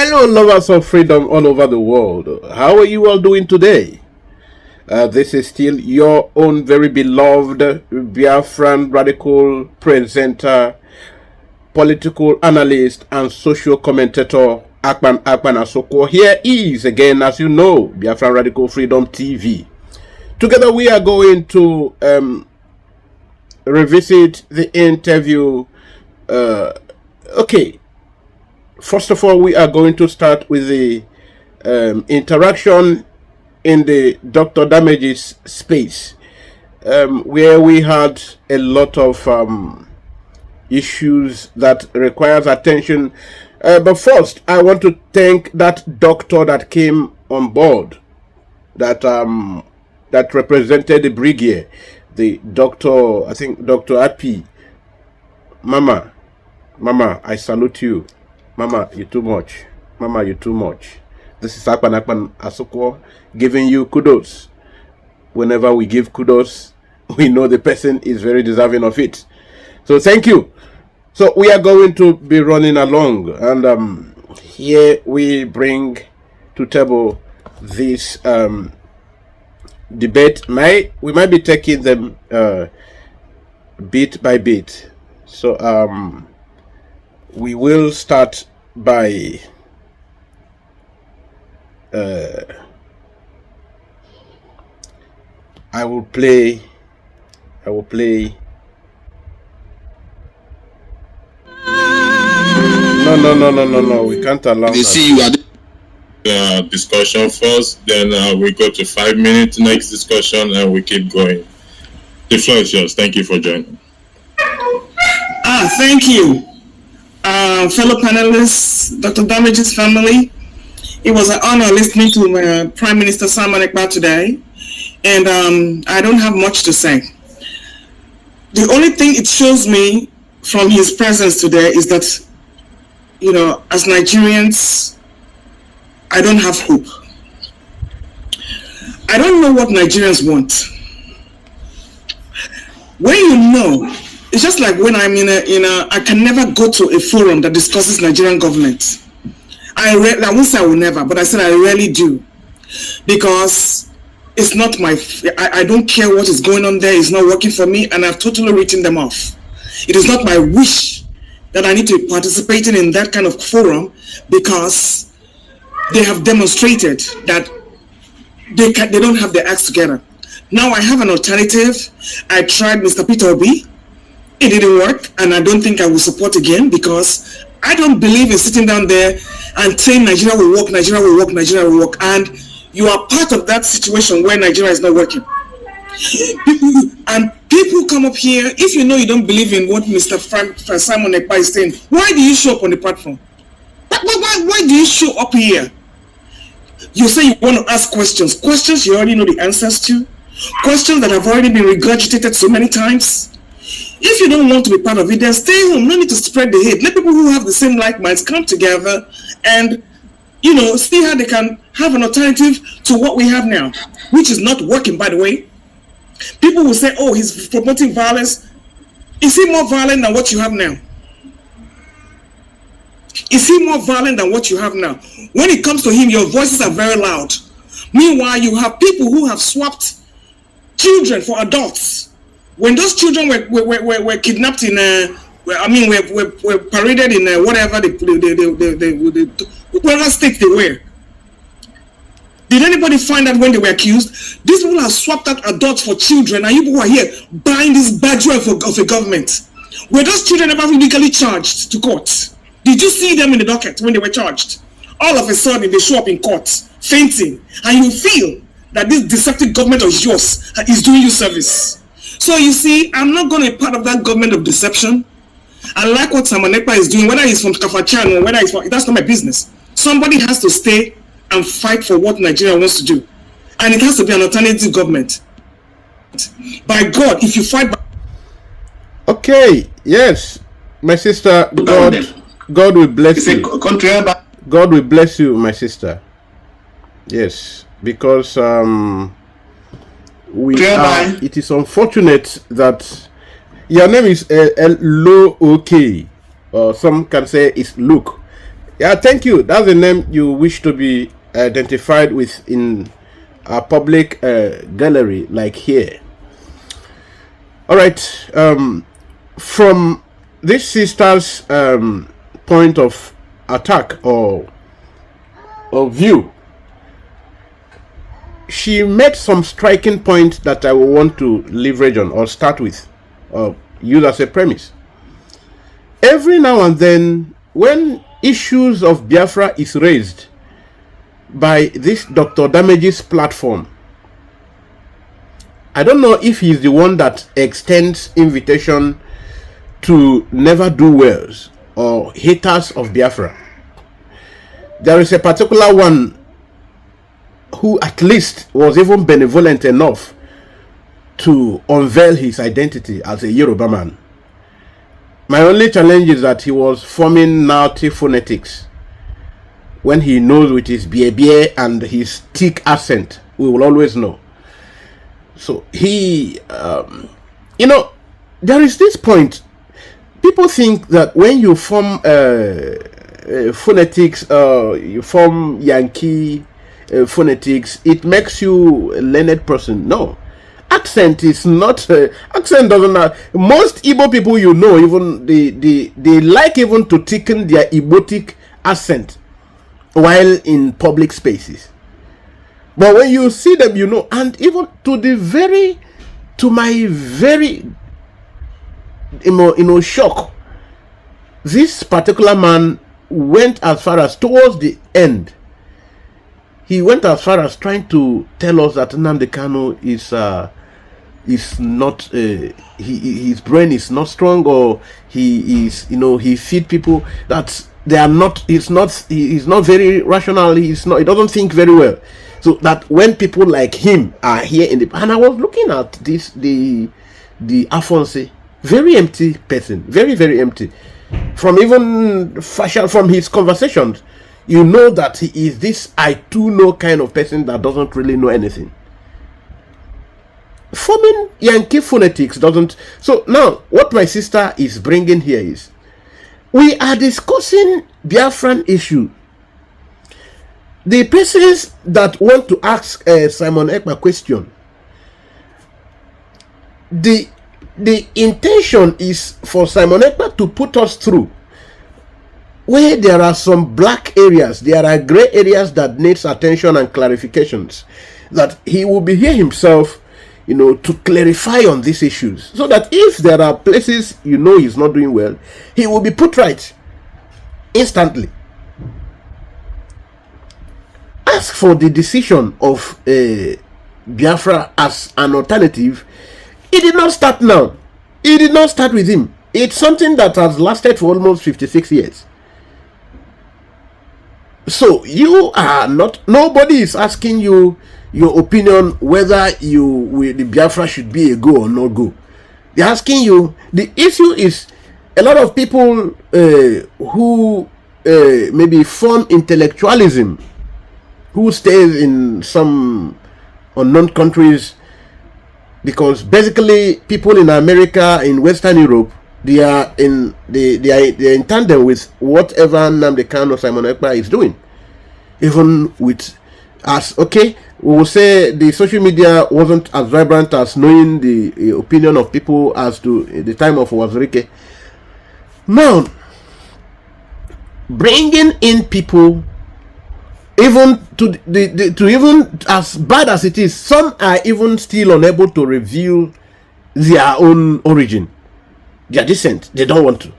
Hello, lovers of freedom all over the world. How are you all doing today? This is still your own very beloved Biafran radical presenter, political analyst, and social commentator Akpan Asoko. Here is again, as you know, Biafran Radical Freedom TV. Together we are going to revisit the interview. Okay. First of all, we are going to start with the interaction in the Dr. Damage's space, where we had a lot of issues that requires attention. But first, I want to thank that doctor that came on board, that that represented the brigade, the doctor, I think Dr. Api. Mama, I salute you. Mama, you too much. Mama, you too much. This is Akpan Asoko giving you kudos. Whenever we give kudos, we know the person is very deserving of it. So thank you. So we are going to be running along, and here we bring to table this debate. We might be taking them bit by bit. So we will start by I will play no, we can't allow they that. see you at discussion first, then we go to 5 minutes next discussion, and we keep going. The floor is yours. Thank you for joining. Thank you. Fellow panelists, Dr. Damage's family, it was an honor listening to Prime Minister Simon Ekpa today, and I don't have much to say. The only thing it shows me from his presence today is that, you know, as Nigerians, I don't have hope. I don't know what Nigerians want. When you know, it's just like when I'm I can never go to a forum that discusses Nigerian government. I won't say I will never, but I said I rarely do, because it's not I don't care what is going on there. It's not working for me, and I've totally written them off. It is not my wish that I need to be participating in that kind of forum, because they have demonstrated that they don't have their acts together. Now I have an alternative. I tried Mr. Peter Obi. It didn't work, and I don't think I will support again, because I don't believe in sitting down there and saying Nigeria will work, Nigeria will work, Nigeria will work, and you are part of that situation where Nigeria is not working. And people come up here, if you know you don't believe in what Mr. Simon Ekpa is saying, why do you show up on the platform? Why do you show up here? You say you want to ask questions you already know the answers to, questions that have already been regurgitated so many times. If you don't want to be part of it, then stay home. No need to spread the hate. Let people who have the same like minds come together and, you know, see how they can have an alternative to what we have now, which is not working, by the way. People will say, oh, he's promoting violence. Is he more violent than what you have now? Is he more violent than what you have now? When it comes to him, your voices are very loud. Meanwhile, you have people who have swapped children for adults. When those children were kidnapped in, were paraded in whatever whatever state they were. Did anybody find out when they were accused? These people have swapped out adults for children, and you people are here buying this badge of a government. Were those children ever legally charged to court? Did you see them in the docket when they were charged? All of a sudden, they show up in court, fainting, and you feel that this deceptive government of yours is doing you service. So you see, I'm not going to be part of that government of deception. I like what Simon Ekpa is doing, whether he's from Kafachan or whether he's from, that's not my business. Somebody has to stay and fight for what Nigeria wants to do. And it has to be an alternative government. By God, if you fight... Okay, yes. My sister, God will bless you. God will bless you, my sister. Yes, because... it is unfortunate that your name is Lo OK, or some can say it's Luke. Yeah, thank you. That's the name you wish to be identified with in a public gallery like here. All right. From this sister's point of attack or view, she made some striking points that I will want to leverage on or start with or use as a premise. Every now and then, when issues of Biafra is raised by this Dr. Damage's platform, I don't know if he's the one that extends invitation to never do wells or haters of Biafra. There is a particular one who at least was even benevolent enough to unveil his identity as a Yoruba man. My only challenge is that he was forming naughty phonetics when he knows with his beer and his thick accent. We will always know. So he, there is this point. People think that when you form phonetics, you form Yankee phonetics, it makes you a learned person. No. Accent is not accent doesn't have, most Igbo people even they like even to thicken their Igbotic accent while in public spaces. But when you see them, and even to my very shock, this particular man went as far as towards the end. He went as far as trying to tell us that Nnamdi Kanu is not his brain is not strong, or he feed people that they are not. He's not very rational. He doesn't think very well. So that when people like him are here and I was looking at this the Afonso, very empty person, very very empty. From even facial, from his conversations, you know that he is this I too know kind of person that doesn't really know anything. Forming Yankee phonetics doesn't. So now what my sister is bringing here is, we are discussing Biafran issue. The persons that want to ask Simon Ekpa question, the intention is for Simon Ekpa to put us through where there are some black areas, there are gray areas that needs attention and clarifications, that he will be here himself, to clarify on these issues, so that if there are places he's not doing well, he will be put right instantly. Ask for the decision of Biafra as an alternative. It did not start now. It did not start with him. It's something that has lasted for almost 56 years. So you are not, nobody is asking you your opinion whether the Biafra should be a go or not go. They're asking you, the issue is a lot of people who maybe form intellectualism, who stays in some unknown countries, because basically people in America, in Western Europe, they are in tandem with whatever Nnamdi Kanu or Simon Ekpa is doing. Even with us, we will say the social media wasn't as vibrant as knowing the opinion of people as to the time of Wazirike. Now, bringing in people, even to even as bad as it is, some are even still unable to reveal their own origin, their descent. They don't want to.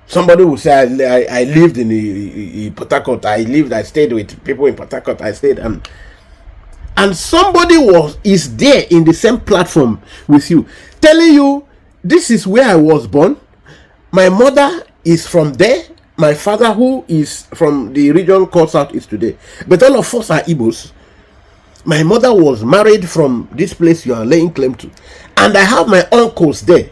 Somebody will say, I lived in Port Harcourt. I stayed with people in Port Harcourt. I stayed, and somebody is there in the same platform with you, telling you, this is where I was born. My mother is from there. My father, who is from the region called Southeast today. But all of us are Igbos. My mother was married from this place you are laying claim to. And I have my uncles there.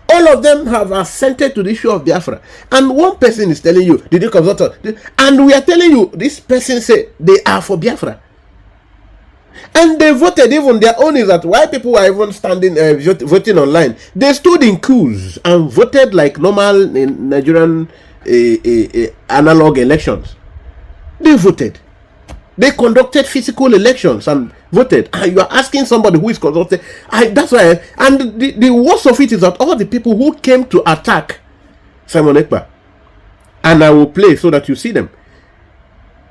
All of them have assented to the issue of Biafra. And one person is telling you, did you consult us? And we are telling you, this person say they are for Biafra. And they voted, even their own is that why people are even standing, voting online. They stood in queues and voted like normal in Nigerian analog elections. They voted. They conducted physical elections and voted. And you are asking somebody who is conducted. That's why. And the worst of it is that all the people who came to attack Simon Ekpa, and I will play so that you see them,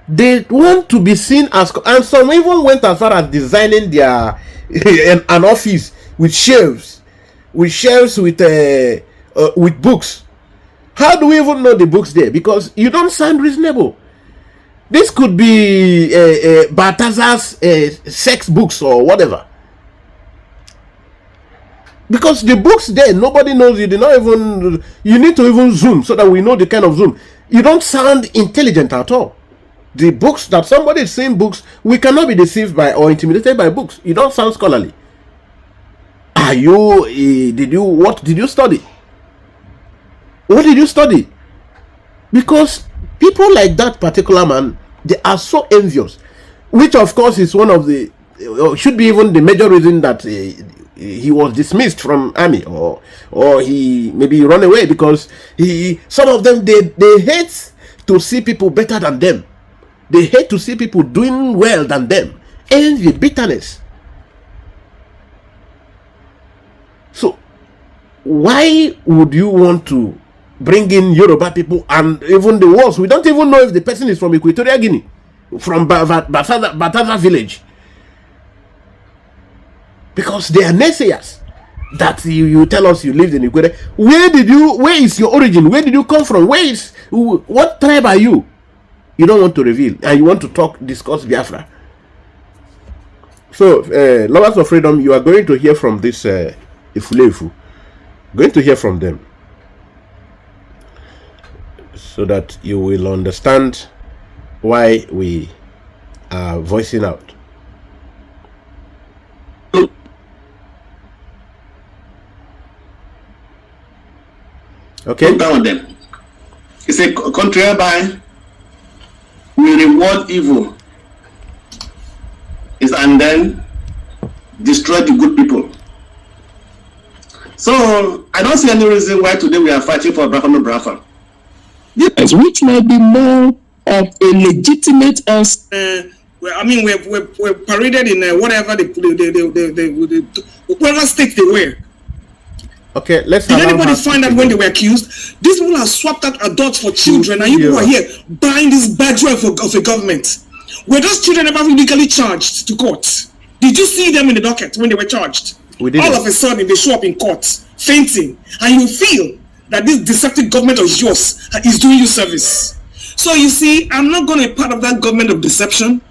they want to be seen as, and some even went as far as designing their an office with shelves with books. How do we even know the books there? Because you don't sound reasonable. This could be Balthazar's sex books or whatever. Because the books there, nobody knows. You did not even. You need to even zoom so that we know the kind of zoom. You don't sound intelligent at all. The books that somebody is saying books, we cannot be deceived by or intimidated by books. You don't sound scholarly. Are you? What did you study? What did you study? Because people like that particular man, they are so envious, which of course is one of the, should be even the major reason that he was dismissed from army, or he maybe run away, because some of them they hate to see people better than them. They hate to see people doing well than them. Envy, bitterness. So why would you want to bring in Yoruba people, and even the worst, we don't even know if the person is from Equatorial Guinea, from Bataza village, because they are naysayers that you tell us you lived in Equatorial. Where is your origin? Where did you come from? What tribe are you? You don't want to reveal, and you want to discuss Biafra. So, lovers of freedom, you are going to hear from this Ifulefu. Going to hear from them, so that you will understand why we are voicing out. Okay. Them. It's a country whereby we reward evil, and then destroy the good people. So I don't see any reason why today we are fighting for Biafra. Yes, which might be more of a legitimate answer. We're paraded in whatever whatever state they were. Okay, let's. Did anybody find out when they were accused? These people have swapped out adults for children, and you people are here buying this badge of a government. Were those children ever legally charged to court? Did you see them in the docket when they were charged? We didn't. All of a sudden, they show up in court, fainting, and you feel that this deceptive government of yours is doing you service. So you see, I'm not going to be part of that government of deception.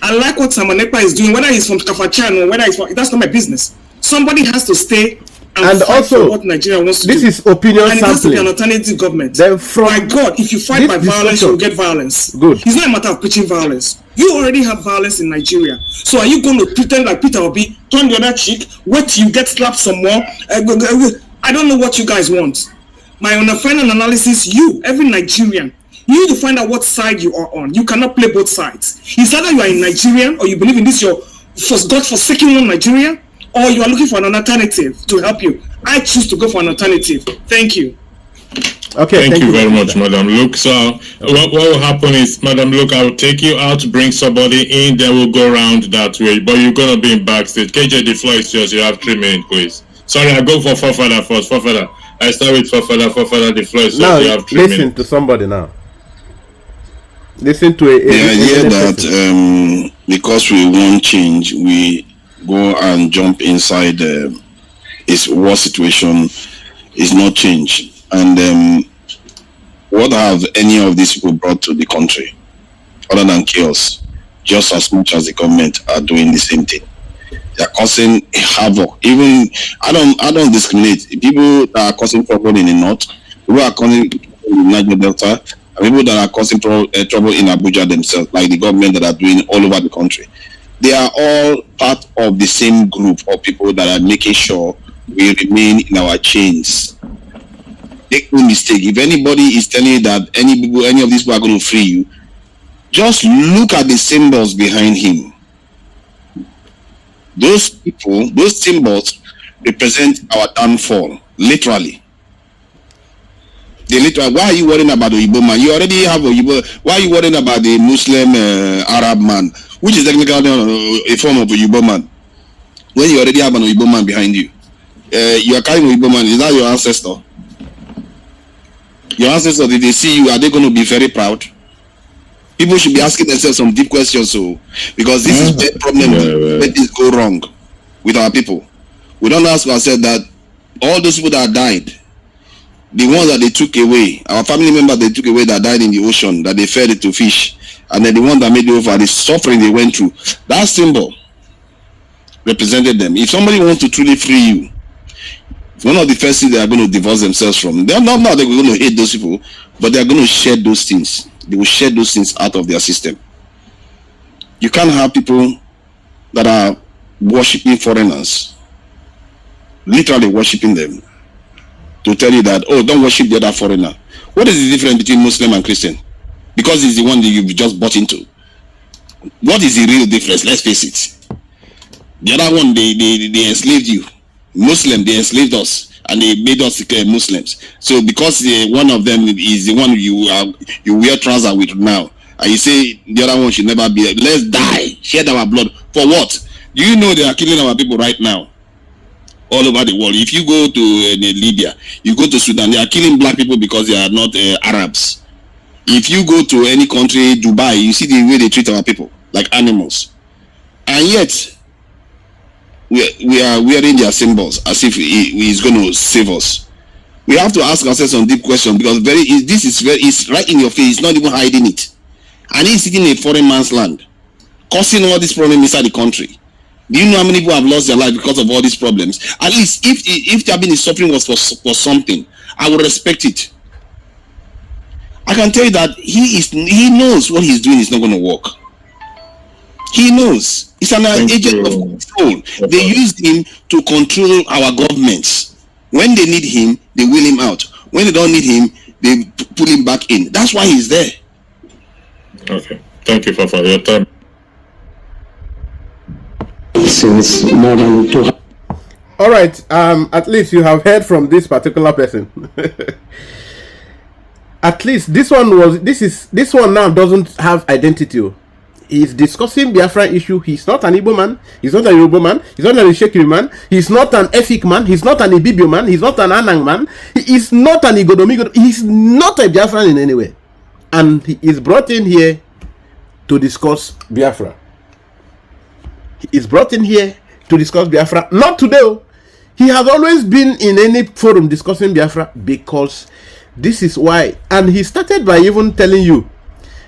I like what Simon Ekpa is doing, whether he's from Kafachan or whether he's from, that's not my business. Somebody has to stay and also what Nigeria wants to do. This is opinion and sampling. It has to be an alternative government. Then from my God, if you fight by violence, you'll get violence. Good. It's not a matter of preaching violence. You already have violence in Nigeria. So are you going to pretend like Peter Obi, turn the other cheek, wait till you get slapped some more? I don't know what you guys want. My final analysis, every Nigerian, you need to find out what side you are on. You cannot play both sides. It's either you are in Nigerian or you believe in this your God-forsaken one Nigeria, or you are looking for an alternative to help you. I choose to go for an alternative. Thank you. Okay, thank you very much, Madam Luke. So what will happen is, Madam Luke, I will take you out, bring somebody in, then we'll go around that way. But you're going to be in backstage. KJ, the floor is yours. You have 3 minutes, please. Sorry, I go for Forefather first. Forefather. I start with Forefather, the floor is yours. Now, you have 3 listen minutes. to somebody now. Listen to it. The idea that because we want change, we go and jump inside is war situation is not change. And what have any of these people brought to the country other than chaos? Just as much as the government are doing the same thing. They are causing havoc. Even I don't discriminate. People that are causing trouble in the north, people are causing trouble in the Niger Delta, and people that are causing trouble in Abuja themselves, like the government that are doing all over the country. They are all part of the same group of people that are making sure we remain in our chains. Make no mistake. If anybody is telling you that any of these people are going to free you, just look at the symbols behind him. Those people, those symbols represent our downfall, literally. They literally, why are you worrying about the Igbo man? You already have a Igbo. Why are you worrying about the Muslim Arab man, which is technically a form of a Igbo man? When you already have an Igbo man behind you, you are carrying an Igbo man. Is that your ancestor? Your ancestors, if they see you, are they going to be very proud? People should be asking themselves some deep questions, so because this is the problem when things go wrong with our people. We don't ask ourselves that all those people that died, the ones that they took away, our family members they took away that died in the ocean, that they fed it to fish, and then the one that made it over, the suffering they went through, that symbol represented them. If somebody wants to truly free you, one of the first things they are going to divorce themselves from, they're not they're going to hate those people, but they're going to shed those things. They will shed those things out of their system. You can't have people that are worshiping foreigners, literally worshiping them, to tell you that, oh, don't worship the other foreigner. What is the difference between Muslim and Christian? Because it's the one that you've just bought into. What is the real difference? Let's face it. The other one, they enslaved you. Muslim, they enslaved us, and they made us Muslims. So because one of them is the one you wear trousers with now, and you say the other one should never be, let's die, shed our blood. For what? Do you know they are killing our people right now? All over the world. If you go to Libya, you go to Sudan, they are killing black people because they are not Arabs. If you go to any country, Dubai, you see the way they treat our people like animals. And yet, we are wearing their symbols as if he is going to save us. We have to ask ourselves some deep questions, because it's right in your face. It's not even hiding it. And he's sitting in a foreign man's land, causing all these problems inside the country. Do you know how many people have lost their life because of all these problems? At least if there been suffering was for something, I would respect it. I can tell you that he knows what he's doing is not going to work. He knows. It's an agent of control. They use him to control our governments. When they need him, they wheel him out. When they don't need him, they pull him back in. That's why he's there. Okay. Thank you for your time. Since more than 200. All right. At least you have heard from this particular person. At least this one now doesn't have identity. He's discussing Biafra issue. He's not an Igbo man. He's not a Yoruba man. He's not an Ishekiri man. He's not an Efik man. He's not an Ibibio man. He's not an Anang man. He is not an Igodomigo. He's not a Biafran in any way. And he is brought in here to discuss Biafra. He is brought in here to discuss Biafra. Not today. He has always been in any forum discussing Biafra, because this is why. And he started by even telling you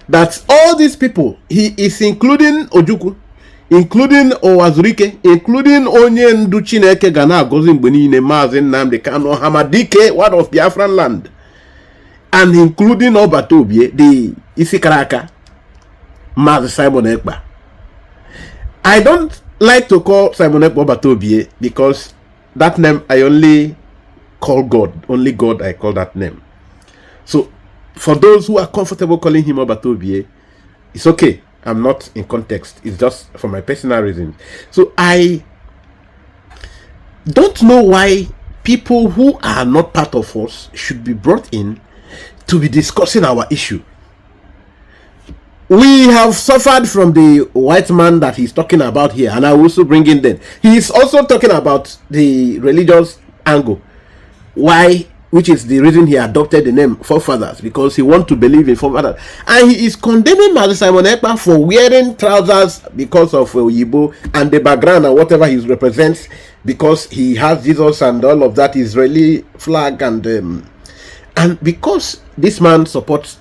that all these people, he is including Ojuku, including Owazurike, including Onye Ndu Chineke Gana Gozi Mbenine Mazi Nnamdi Kanu Hamadike, one of Biafran land, and including Obatobie, the Isikaraka, Mazi Simon Ekpa. I don't like to call Simon Ekpa Obatobie, because that name I only call God. Only God I call that name. So for those who are comfortable calling him Obatobie, it's okay. I'm not in context. It's just for my personal reasons. So I don't know why people who are not part of us should be brought in to be discussing our issue. We have suffered from the white man that he's talking about here, and I will also bring in then. He is also talking about the religious angle. Why? Which is the reason he adopted the name Forefathers, because he wants to believe in forefathers. And he is condemning Mazi Simon Ekpa for wearing trousers because of Yibo and the background and whatever he represents, because he has Jesus and all of that Israeli flag, and because this man supports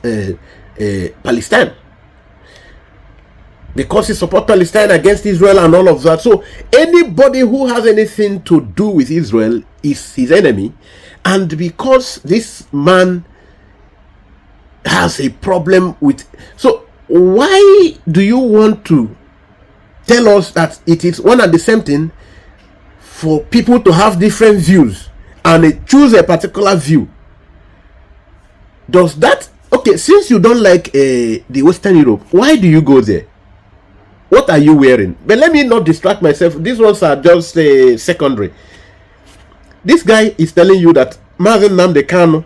Palestine. Because he supports Palestine against Israel and all of that. So anybody who has anything to do with Israel is his enemy. And because this man has a problem with... So why do you want to tell us that it is one and the same thing for people to have different views and choose a particular view? Does that... Okay, since you don't like the Western Europe, why do you go there? What are you wearing? But let me not distract myself. These ones are just secondary. This guy is telling you that Mazi Nnamdi Kanu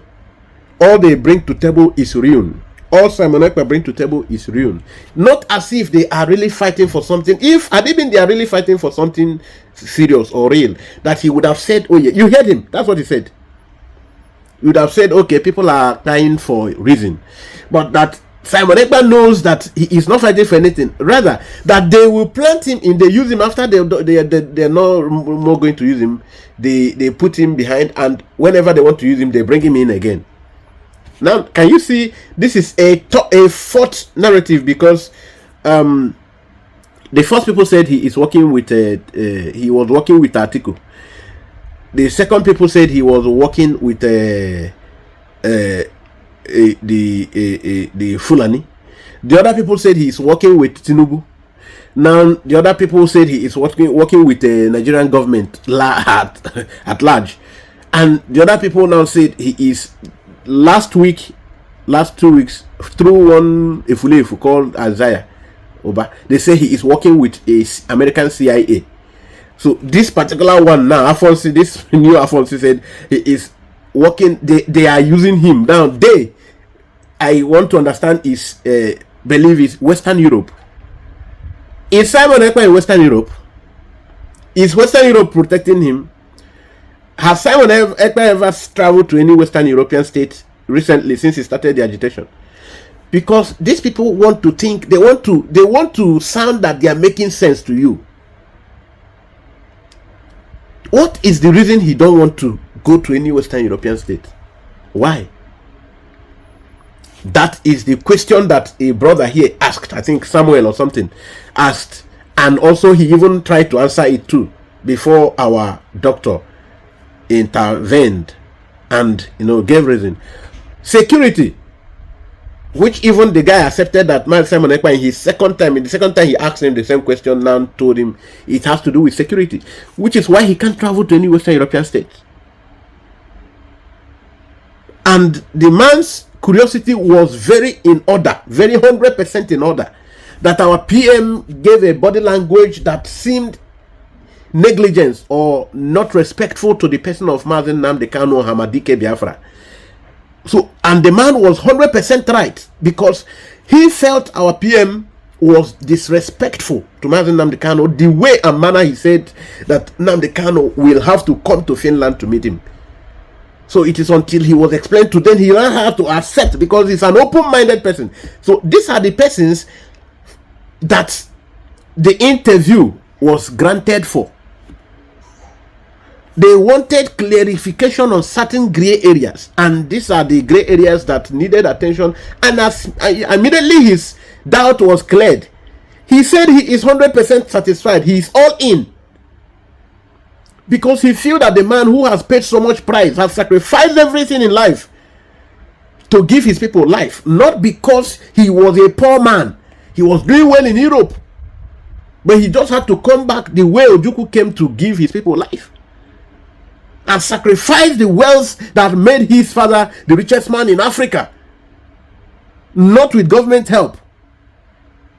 all they bring to table is ruin. All Simon Ekpa bring to table is ruin. Not as if they are really fighting for something. If had it been they are really fighting for something serious or real, that he would have said, oh yeah, you heard him. That's what he said. You would have said, okay, people are dying for reason. But that Simon Ekpa knows that he is not fighting for anything. Rather, that they will plant him in, they use him after they're not more going to use him. They put him behind, and whenever they want to use him, they bring him in again. Now, can you see this is a fourth narrative, because the first people said he is working with he was working with Atiku. The second people said he was working with the Fulani. The other people said he is working with Tinubu. Now the other people said he is working with the Nigerian government at large, and the other people now said he is. Last 2 weeks, through one Ifulefu called Isaiah Oba, they say he is working with a American CIA. So this particular one now, Afonso, this new Afonso said he is working. They are using him now. I want to understand is believe is Western Europe. Is Simon Ekpa in Western Europe? Is Western Europe protecting him? Has Simon Ekpa ever traveled to any Western European state recently since he started the agitation? Because these people want to think, they want to sound that they are making sense to you. What is the reason he don't want to go to any Western European state? Why? That is the question that a brother here asked. I think Samuel or something asked, and also he even tried to answer it too before our doctor intervened and gave reason. Security, which even the guy accepted that man Simon Ekpa in the second time he asked him the same question, now told him it has to do with security, which is why he can't travel to any Western European states. And the man's curiosity was very in order, very 100% in order. That our PM gave a body language that seemed negligence or not respectful to the person of Mazen Nnamdi Kanu Hamadike Biafra. So, and the man was 100% right, because he felt our PM was disrespectful to Mazen Nnamdi Kanu, the way and manner he said that Nnamdi Kanu will have to come to Finland to meet him. So it is until he was explained to, then he now have to accept, because he's an open-minded person. So these are the persons that the interview was granted for. They wanted clarification on certain gray areas, and these are the gray areas that needed attention. And as immediately his doubt was cleared, he said he is 100% satisfied. He is all in, because he feels that the man who has paid so much price, has sacrificed everything in life to give his people life, not because he was a poor man. He was doing well in Europe, but he just had to come back the way Ojukwu came to give his people life, and sacrifice the wealth that made his father the richest man in Africa, not with government help.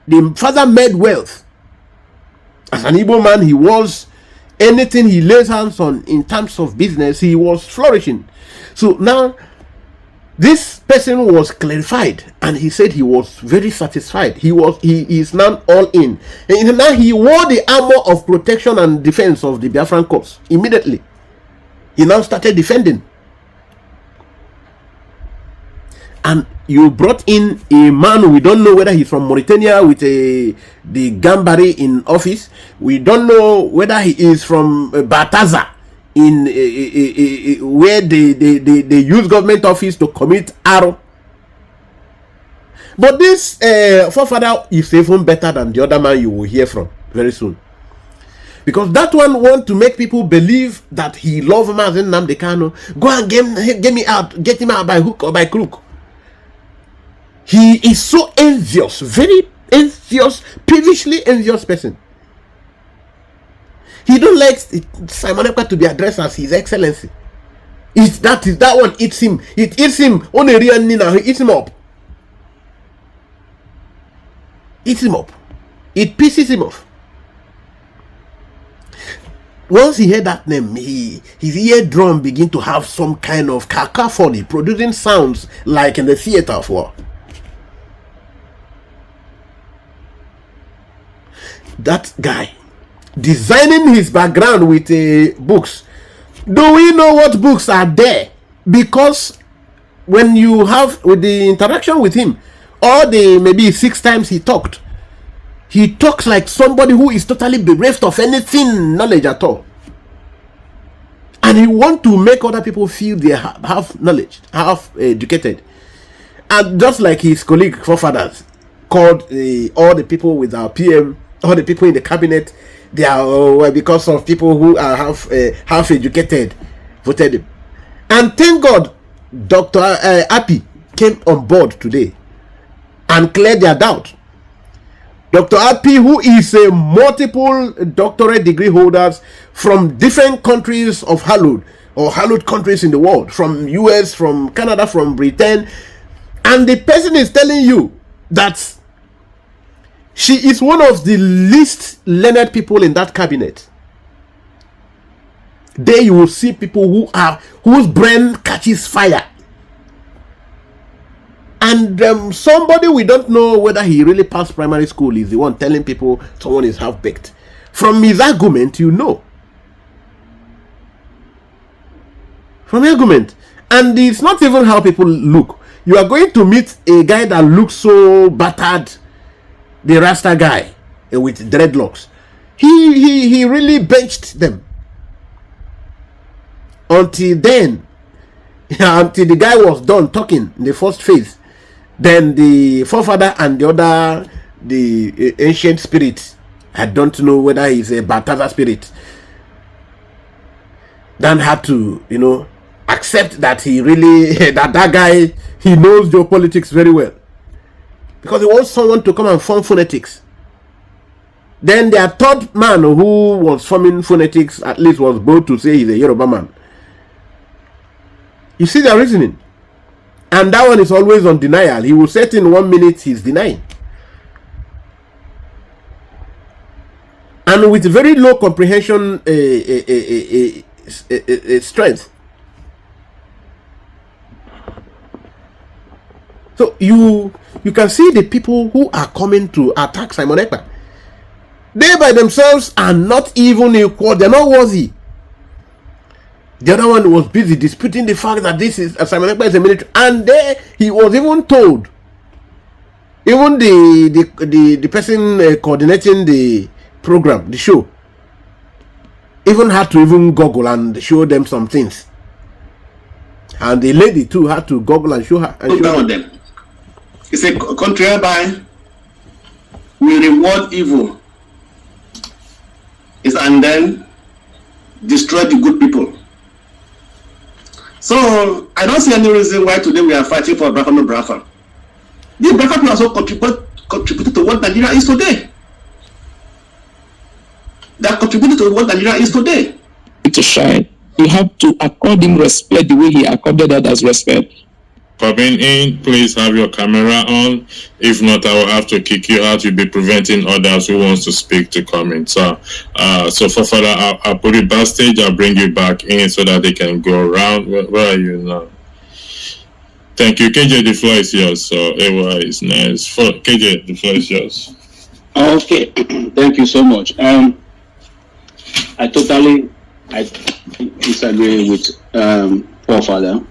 The father made wealth. As an Igbo man, he was, anything he lays hands on in terms of business, he was flourishing. So now this person was clarified, and he said he was very satisfied. He is now all in, and now he wore the armor of protection and defense of the Biafran corps immediately. He now started defending. And you brought in a man, we don't know whether he's from Mauritania with the Gambari in office. We don't know whether he is from Bataza, in where they use government office to commit arrow. But this forefather is even better than the other man you will hear from very soon. Because that one want to make people believe that he loves Mazen Nnamdi Kanu. Go and get him out by hook or by crook. He is so envious, very envious, peevishly envious person. He don't like Simon Ekpa to be addressed as His Excellency. That one eats him. It eats him on a real Nina. He eats him up. Eats him up. It pisses him off. once he heard that name, his eardrum began to have some kind of cacophony, producing sounds like in the theater of war. That guy, designing his background with books. Do we know what books are there? Because when you have with the interaction with him, or the maybe 6 times he talks like somebody who is totally bereft of anything knowledge at all, and he want to make other people feel they have knowledge, half educated. And just like his colleague forefathers called all the people with our PM, all the people in the cabinet, they are because of people who are half educated voted him. And thank God Dr. Api came on board today and cleared their doubt. Dr. Api, who is a multiple doctorate degree holders from different countries of hallowed countries in the world, from US, from Canada, from Britain, and the person is telling you that she is one of the least learned people in that cabinet. There you will see people whose brain catches fire. And somebody we don't know whether he really passed primary school is the one telling people someone is half-baked. From his argument, you know. From the argument. And it's not even how people look. You are going to meet a guy that looks so battered, the Rasta guy with dreadlocks. He really benched them. Until then, until the guy was done talking in the first phase, then the forefather and the ancient spirit, I don't know whether he's a Balthazar spirit, then had to, accept that he really, that guy, he knows geopolitics very well. Because he wants someone to come and form phonetics. Then their third man who was forming phonetics, at least was bold to say he's a Yoruba man. You see their reasoning. And that one is always on denial. He will say in 1 minute he's denying. And with very low comprehension strength. So you can see the people who are coming to attack Simon Ekpa. They by themselves are not even equal. They're not worthy. The other one was busy disputing the fact that this is Simon Ekpa is a military, and there he was even told. Even the person coordinating the program, the show, even had to even Google and show them some things. And the lady too had to Google and show her. And show them. It's a country whereby we reward evil, and then destroy the good people. So I don't see any reason why today we are fighting for Biafra. The Biafra people also contributed to what Nigeria is today. That contributed to what Nigeria is today. To shine, you have to accord him respect the way he accorded others respect. Coming in, please have your camera on. If not, I will have to kick you out. You'll be preventing others who wants to speak to come in. So for further, I'll put it backstage. I'll bring you back in so that they can go around. Where are you now? Thank you, KJ. The floor is yours. So AY is nice. For KJ, the floor is yours. Okay, thank you so much. I totally disagree with forefather.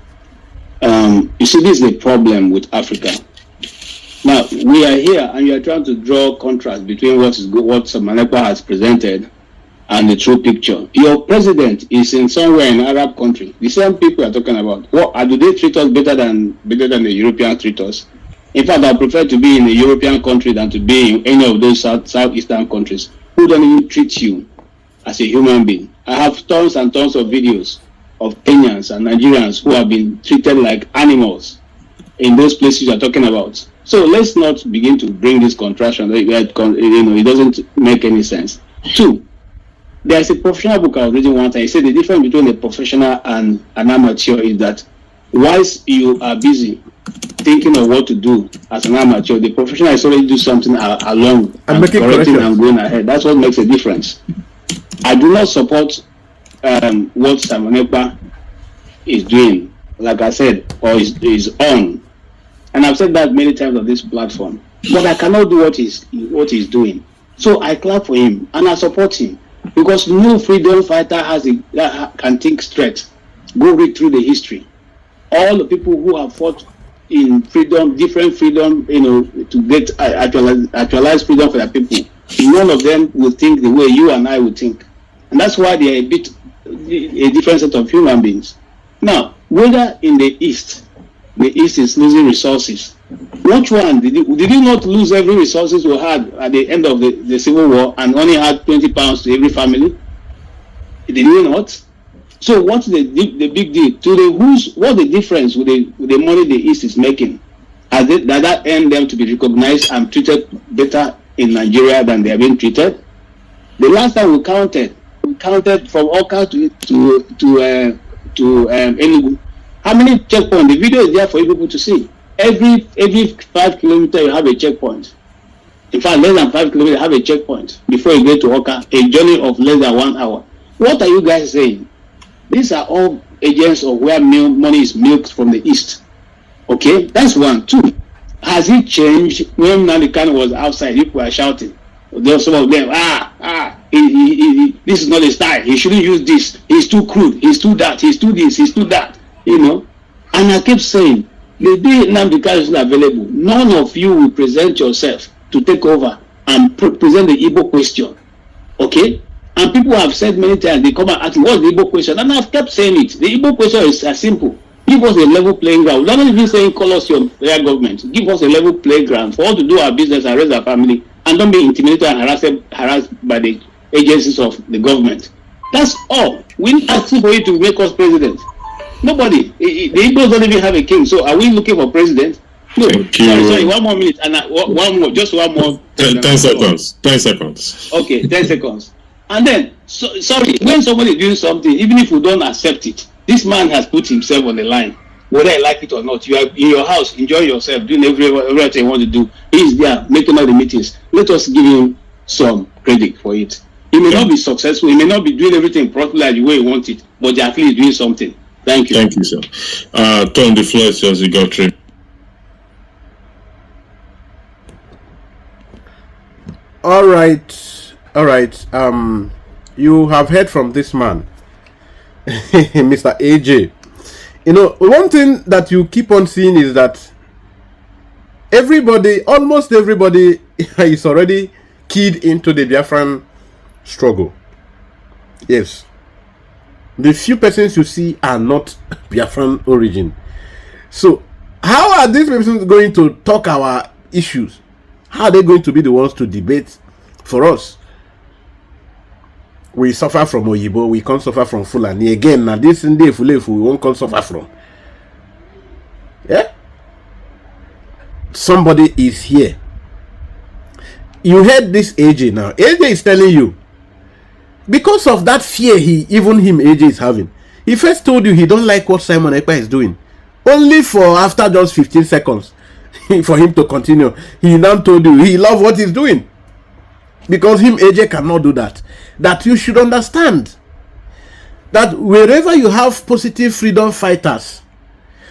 You see, this is the problem with Africa. Now, we are here and you are trying to draw contrast between what Simon Ekpa has presented and the true picture. Your president is in somewhere in an Arab country. The same people are talking about. Do they treat us better than the Europeans treat us? In fact, I prefer to be in a European country than to be in any of those southeastern countries who don't even treat you as a human being. I have tons and tons of videos of Kenyans and Nigerians who have been treated like animals in those places you're talking about. So let's not begin to bring this contraction. It doesn't make any sense. 2, there's a professional book I was reading one time. I said the difference between a professional and an amateur is that whilst you are busy thinking of what to do as an amateur, the professional is already do something along and correcting and going ahead. That's what makes a difference. I do not support what Simon Ekpa is doing, like I said, or is on. And I've said that many times on this platform. But I cannot do what he's doing. So I clap for him and I support him. Because no freedom fighter can think straight. Go read through the history. All the people who have fought in freedom, different freedom, to get actualize freedom for their people, none of them will think the way you and I would think. And that's why they are a different set of human beings. Now, whether in the East is losing resources, which one? Did you not lose every resources we had at the end of the Civil War and only had 20 pounds to every family? Did you not? So what's the big deal? What's the difference with the money the East is making? Does that earn them to be recognized and treated better in Nigeria than they are being treated? The last time we counted from Oka to Enugu. How many checkpoints? The video is there for you people to see. Every 5 kilometers you have a checkpoint. In fact, less than 5 kilometers you have a checkpoint before you get to Oka, a journey of less than 1 hour. What are you guys saying? These are all agents of where money is milked from the East. Okay, that's one. Two, has it changed? When Nalikan was outside, people were shouting. There were some of them, this is not his style. He shouldn't use this. He's too crude. He's too that. He's too this. He's too that. And I keep saying, the day Nnamdi Kanu is available, none of you will present yourself to take over and present the Igbo question. Okay? And people have said many times, they come and ask, what's the Igbo question? And I've kept saying it. The Igbo question is as simple. Give us a level playing ground. Not even saying call us your government. Give us a level playground for us to do our business and raise our family, and don't be intimidated and harassed by the agencies of the government. That's all. We're not asking for you to make us president. Nobody. The Igbos don't even have a king. So are we looking for president? No. Sorry, 1 more minute. And one more. 10 seconds. 10 seconds. Okay, 10 seconds. And then, sorry, when somebody is doing something, even if we don't accept it, this man has put himself on the line. Whether I like it or not, you are in your house, enjoying yourself, doing everything you want to do. He's there, making all the meetings. Let us give him some credit for it. He may not be successful, he may not be doing everything properly the way he wants it, but at least doing something. Thank you. Thank you, sir. Tom, the floor is yours. You got through. All right. You have heard from this man, Mr. AJ. One thing that you keep on seeing is that almost everybody is already keyed into the Biafran struggle. Yes. The few persons you see are not Biafran origin. So, how are these persons going to talk our issues? How are they going to be the ones to debate for us? We suffer from Oyibo, we can't suffer from Fulani. Again, now this Inde Fulefu we won't come suffer from. Yeah? Somebody is here. You heard this AJ now. AJ is telling you, because of that fear AJ is having. He first told you he don't like what Simon Ekpa is doing. Only for after just 15 seconds for him to continue. He now told you he loves what he's doing. Because AJ cannot do that. That you should understand that wherever you have positive freedom fighters,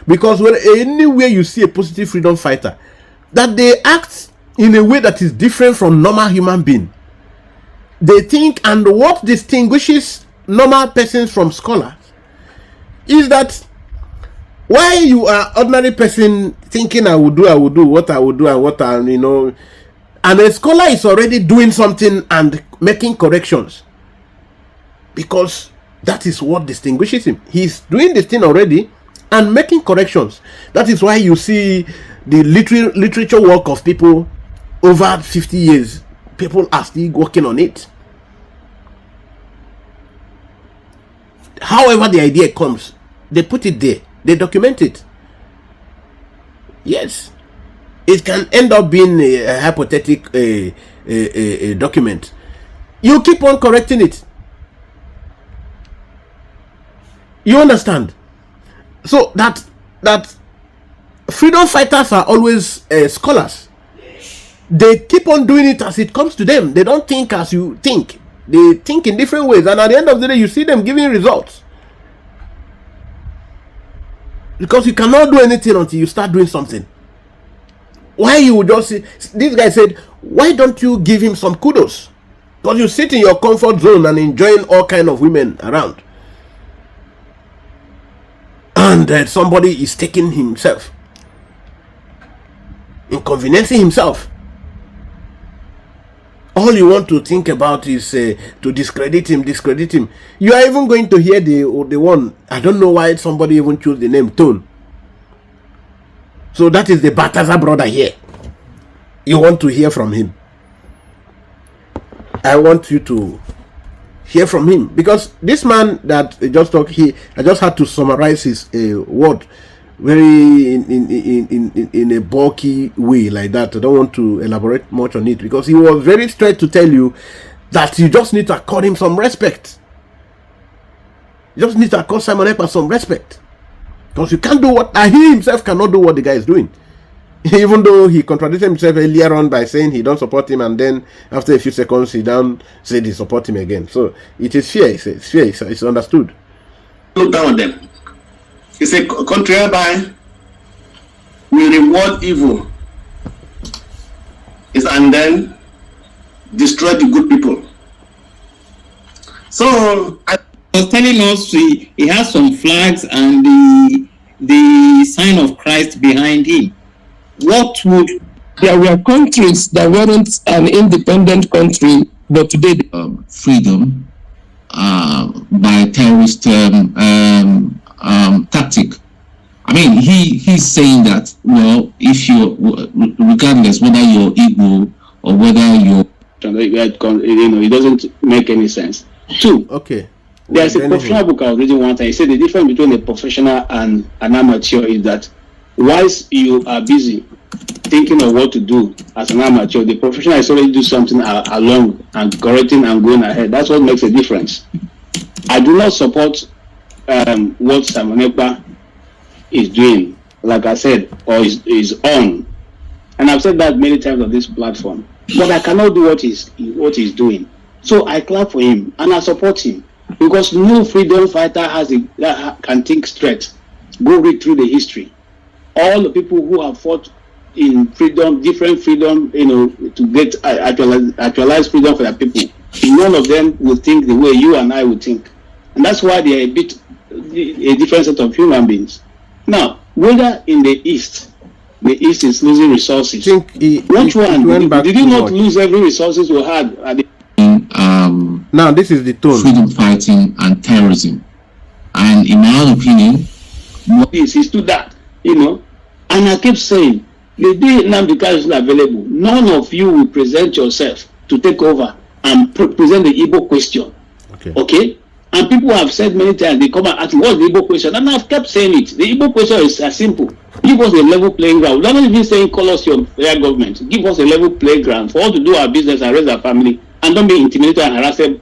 because anywhere you see a positive freedom fighter, that they act in a way that is different from normal human being. They think, and what distinguishes normal persons from scholars is that while you are ordinary person thinking I will do what I will do and what I and a scholar is already doing something and making corrections, because that is what distinguishes him. He's doing this thing already and making corrections. That is why you see the literature work of people over 50 years. People are still working on it. However the idea comes, they put it there. They document it. Yes. It can end up being a hypothetical document. You keep on correcting it. You understand? So that freedom fighters are always scholars. They keep on doing it as it comes to them. They don't think as you think. They think in different ways, and at the end of the day, you see them giving results. Because you cannot do anything until you start doing something. Why you would just see, this guy said, why don't you give him some kudos? Because you sit in your comfort zone and enjoying all kind of women around. And somebody is taking himself, inconveniencing himself. All you want to think about is to discredit him. You are even going to hear the one, I don't know why somebody even chose the name Tone. So that is the Bataza brother here. You want to hear from him. I want you to hear from him, because this man that just talked, I just had to summarize his word very in a bulky way like that. I don't want to elaborate much on it, because he was very straight to tell you that you just need to accord him some respect. You just need to accord Simon Ekpa some respect, because you can't do what he himself cannot do what the guy is doing. Even though he contradicted himself earlier on by saying he don't support him, and then after a few seconds he down said he support him again. So it is fair. It's fair. It's understood. Look down on them. It's a country whereby we reward evil, and then destroy the good people. So I was telling us he has some flags and the sign of Christ behind him. What would there were countries that weren't an independent country, but today freedom by terrorist tactic. I mean, he's saying that, well, if you, regardless whether you're Igbo or whether you're, it doesn't make any sense. Two, okay. There's a professional book I was reading one time. He said the difference between a professional and an amateur is that whilst you are busy thinking of what to do as an amateur, the professional is already do something along and correcting and going ahead. That's what makes a difference. I do not support what Simon Ekpa is doing, like I said, or is on. And I've said that many times on this platform. But I cannot do what he's doing. So I clap for him and I support him, because no freedom fighter can think straight. Go read through the history. All the people who have fought in freedom, different freedom, to get actualize freedom for their people, none of them will think the way you and I would think. And that's why they are a different set of human beings. Now, whether in the East is losing resources, which one? Did you not lose every resources we had at the now this is the tone. Freedom fighting and terrorism. And in my own opinion, he stood that, and I kept saying, the day Nnamdi Kanu is not available, none of you will present yourself to take over and present the Igbo question. Okay? And people have said many times, they come and ask me, what's the Igbo question? And I've kept saying it. The Igbo question is as simple. Give us a level playing ground. We're not even saying call us your government. Give us a level playground for all to do our business and raise our family, and don't be intimidated and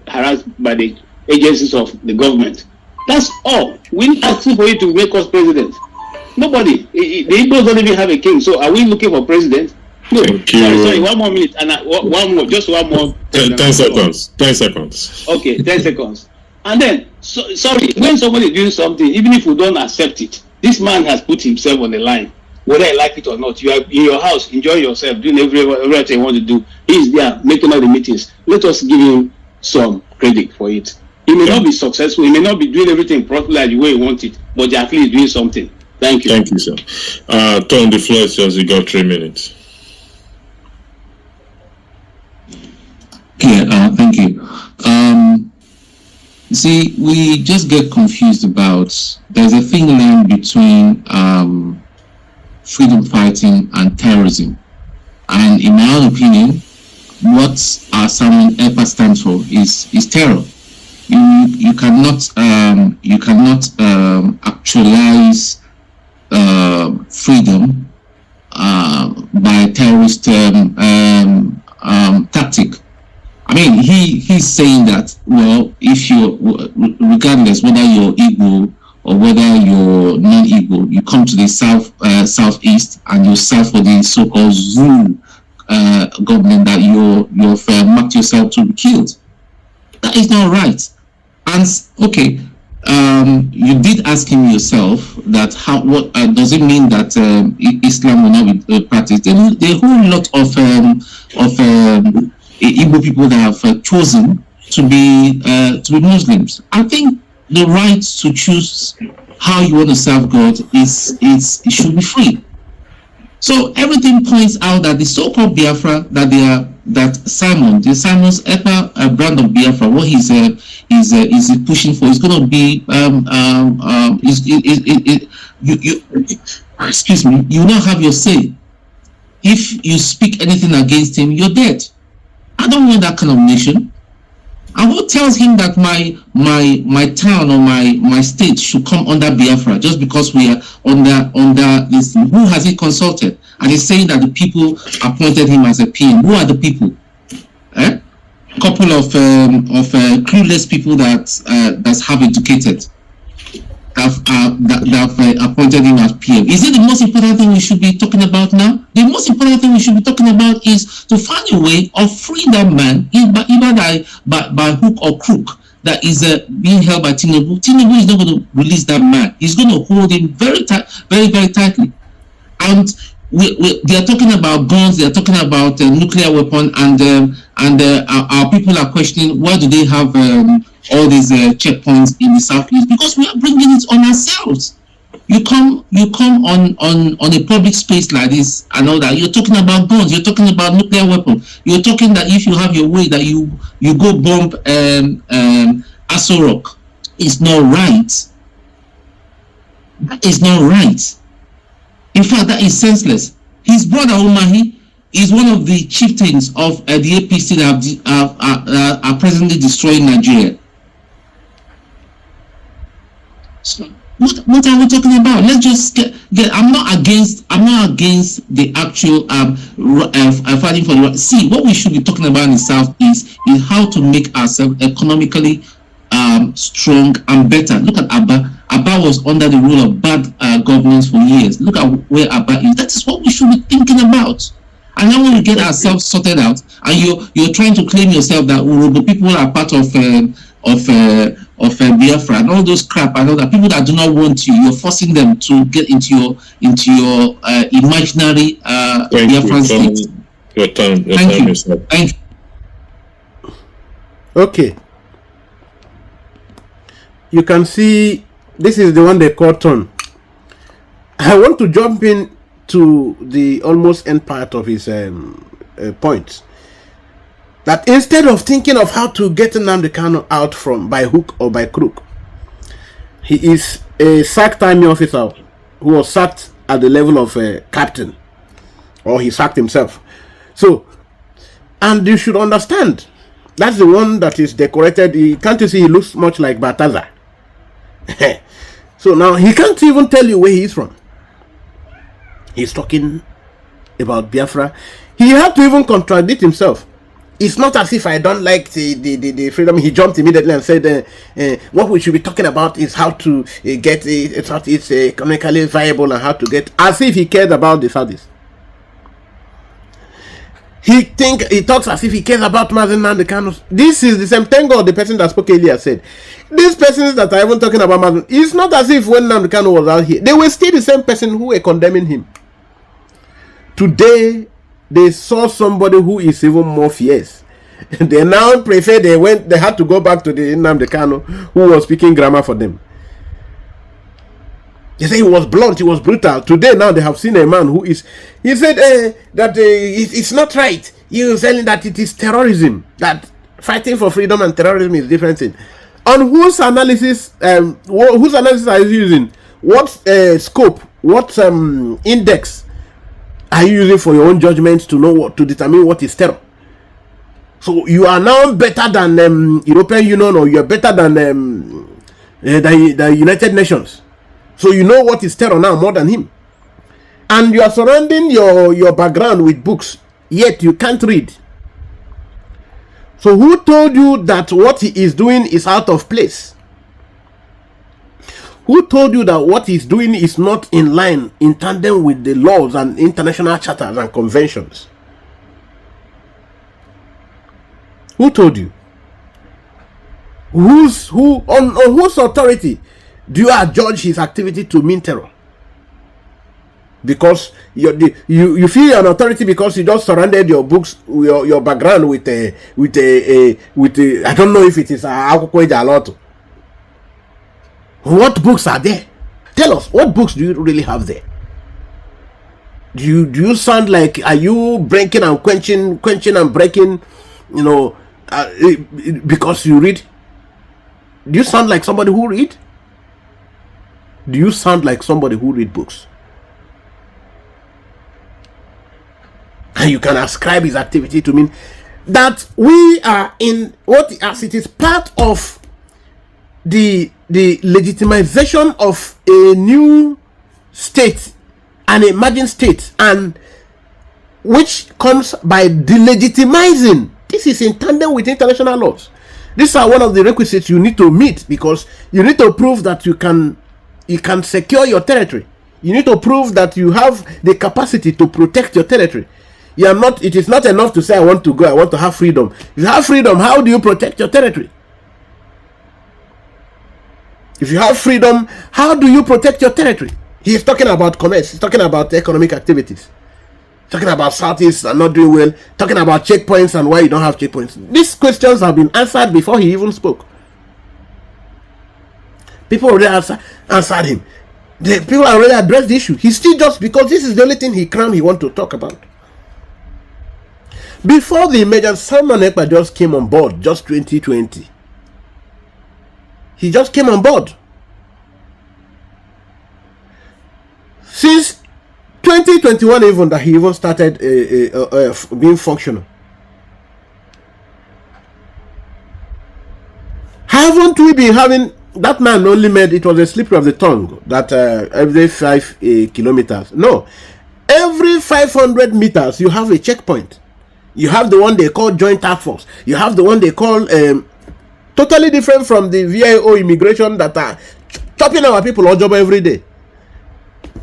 harassed by the agencies of the government. That's all. We're asking for you to make us president. Nobody. The Igbos don't even have a king. So are we looking for president? No. Sorry, 1 more minute. And one more. 10 seconds. 10 seconds. Okay, 10 seconds. And then, sorry, when somebody is doing something, even if we don't accept it, this man has put himself on the line. Whether I like it or not, you are in your house, enjoying yourself, doing everything you want to do. He's there making all the meetings. Let us give him some credit for it. He may not be successful, he may not be doing everything properly like the way he wants it, but at least doing something. Thank you. Thank you, sir. Tom, the floor is yours. You got 3 minutes. Yeah, thank you. See, we just get confused about, there's a thin line between freedom fighting and terrorism. And in my own opinion, what Simon Ekpa stands for is terror. You cannot actualize freedom by terrorist tactic. I mean, he's saying that, well, if you, regardless whether you're Igbo or whether you're non-Igbo, you come to the southeast and you serve for the so-called Zulu government that you've marked yourself to be killed. That is not right. And okay, you did ask him yourself that what does it mean that Islam will not be practiced? There are a whole lot of Igbo people that have chosen to be Muslims. I think the right to choose how you want to serve God it should be free. So everything points out that the so-called Biafra that Simon's Ekpa brand of Biafra, what he's pushing for is going to be excuse me, you now have your say. If you speak anything against him, you're dead. I don't want that kind of nation. And who tells him that my town or my state should come under Biafra just because we are under this? Who has he consulted? And he's saying that the people appointed him as a PM. Who are the people? A couple of clueless people that's half educated that have appointed him as PM. Is it the most important thing we should be talking about now? The most important thing we should be talking about is to find a way of freeing that man, either by hook or crook, that is being held by Tinubu. Tinubu is not going to release that man. He's going to hold him very tight, very, very tightly. And they are talking about guns, they are talking about nuclear weapon, and our people are questioning why do they have all these checkpoints in the southeast? Because we are bringing it on ourselves. You come on a public space like this and all that. You're talking about guns. You're talking about nuclear weapon. You're talking that if you have your way, that you go bomb Aso Rock. It's not right. That is not right. In fact, that is senseless. His brother Umahi is one of the chieftains of the APC that are presently destroying Nigeria. So what are we talking about? Let's just get. I'm not against the actual fighting for the right. See, what we should be talking about in the South is how to make ourselves economically strong and better. Look at Abba. Abba was under the rule of bad governance for years. Look at where Abba is. That is what we should be thinking about. And now when we get ourselves sorted out, and you're trying to claim yourself that the people are part of Biafra and all those crap and all that, people that do not want you, you're forcing them to get into your imaginary Biafran state. Your time is up. Thank you. Okay. You can see this is the one they call turn. I want to jump in to the almost end part of his points. That instead of thinking of how to get Nnamdi Kanu out from by hook or by crook, he is a sacked army officer who was sacked at the level of a captain, or he sacked himself. So, and you should understand, that's the one that is decorated. Can't you see he looks much like Bataza? So now he can't even tell you where he is from. He's talking about Biafra. He had to even contradict himself. It's not as if I don't like the freedom. He jumped immediately and said, what we should be talking about is how to get it's economically viable and how to get, as if he cared about the Saudis. He talks as if he cares about Mazen Nnamdi Kanu. This is the same thing. God, the person that spoke earlier said, these persons that are even talking about Mazen, it's not as if when Nnamdi Kanu was out here, they were still the same person who were condemning him. Today, they saw somebody who is even more fierce. They now prefer they had to go back to the Nnamdi Kanu who was speaking grammar for them. They say he was blunt, he was brutal. Today now they have seen a man who is, he said that it's not right. You saying that it is terrorism, that fighting for freedom and terrorism is different thing. On whose analysis are you using? What scope, what index are you using for your own judgments to know to determine what is terror? So you are now better than European Union, or you are better than the United Nations. So you know what is terror now more than him. And you are surrounding your background with books, yet you can't read. So who told you that what he is doing is out of place? Who told you that what he's doing is not in line, in tandem with the laws and international charters and conventions? Who told you? On whose authority do you adjudge his activity to mean terror? Because you feel an authority because you just surrounded your books, your background with a I don't know if it is a lot. What books are there? Tell us, what books do you really have there? Do you sound like, are you breaking and quenching and breaking, because you read? Do you sound like somebody who read? Do you sound like somebody who read books? And you can ascribe his activity to mean that we are in as it is part of the legitimization of a new state, an emerging state, and which comes by delegitimizing. This is in tandem with international laws. These are one of the requisites you need to meet, because you need to prove that you can secure your territory. You need to prove that you have the capacity to protect your territory. It is not enough to say, I want to go, I want to have freedom. If you have freedom, how do you protect your territory? If you have freedom, how do you protect your territory? He is talking about commerce. He's talking about economic activities. Talking about Southeast and not doing well. Talking about checkpoints and why you don't have checkpoints. These questions have been answered before he even spoke. People already answered him. The people already addressed the issue. He's still just, because this is the only thing he wants to talk about. Before the emergence, Simon Ekpa just came on board, just 2020. He just came on board. Since 2021 even, that he even started being functional. Haven't we been having, that man only made, it was a slippery of the tongue, that every 5 kilometers. No. Every 500 meters, you have a checkpoint. You have the one they call Joint Task Force. You have the one they call totally different from the VIO immigration that are chopping our people on job every day.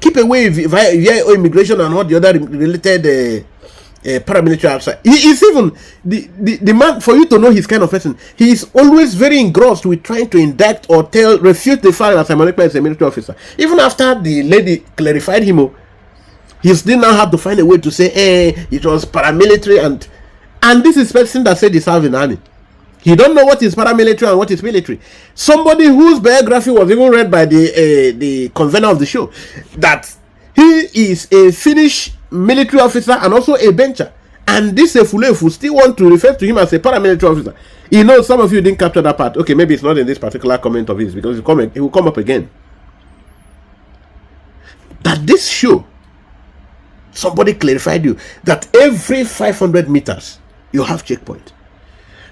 Keep away VIO immigration and all the other related paramilitary outside. He is even the man, for you to know his kind of person, he is always very engrossed with trying to indict or refute the fact that Simon Ekpa is a military officer. Even after the lady clarified him, he still now have to find a way to say, it was paramilitary, and this is person that said he's serving army. He don't know what is paramilitary and what is military. Somebody whose biography was even read by the convener of the show, that he is a Finnish military officer and also a bencher. And this Efulefu still want to refer to him as a paramilitary officer. You know, some of you didn't capture that part. Okay, maybe it's not in this particular comment of his, because it will come up again. That this show, somebody clarified you that every 500 meters you have checkpoint.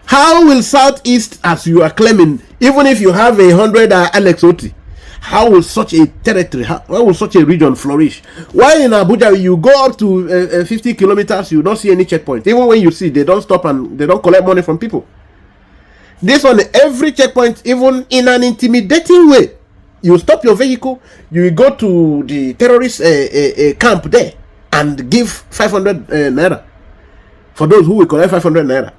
How will Southeast, as you are claiming, even if you have 100 Alex Oti, how will such a territory, how will such a region flourish? Why in Abuja, you go up to 50 kilometers, you don't see any checkpoint. Even when you see, they don't stop and they don't collect money from people. This one, every checkpoint, even in an intimidating way, you stop your vehicle, you go to the terrorist camp there and give 500 naira for those who will collect 500 naira.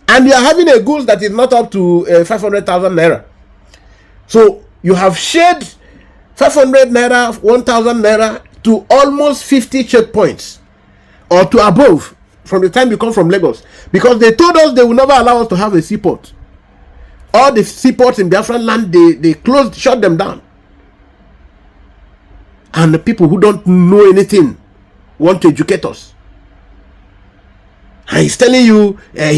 And you are having a goods that is not up to 500,000 naira. So you have shared 500 naira, 1,000 naira to almost 50 checkpoints or to above from the time you come from Lagos, because they told us they will never allow us to have a seaport. All the seaports in Biafra land, they shut them down. And the people who don't know anything want to educate us. And he's telling you how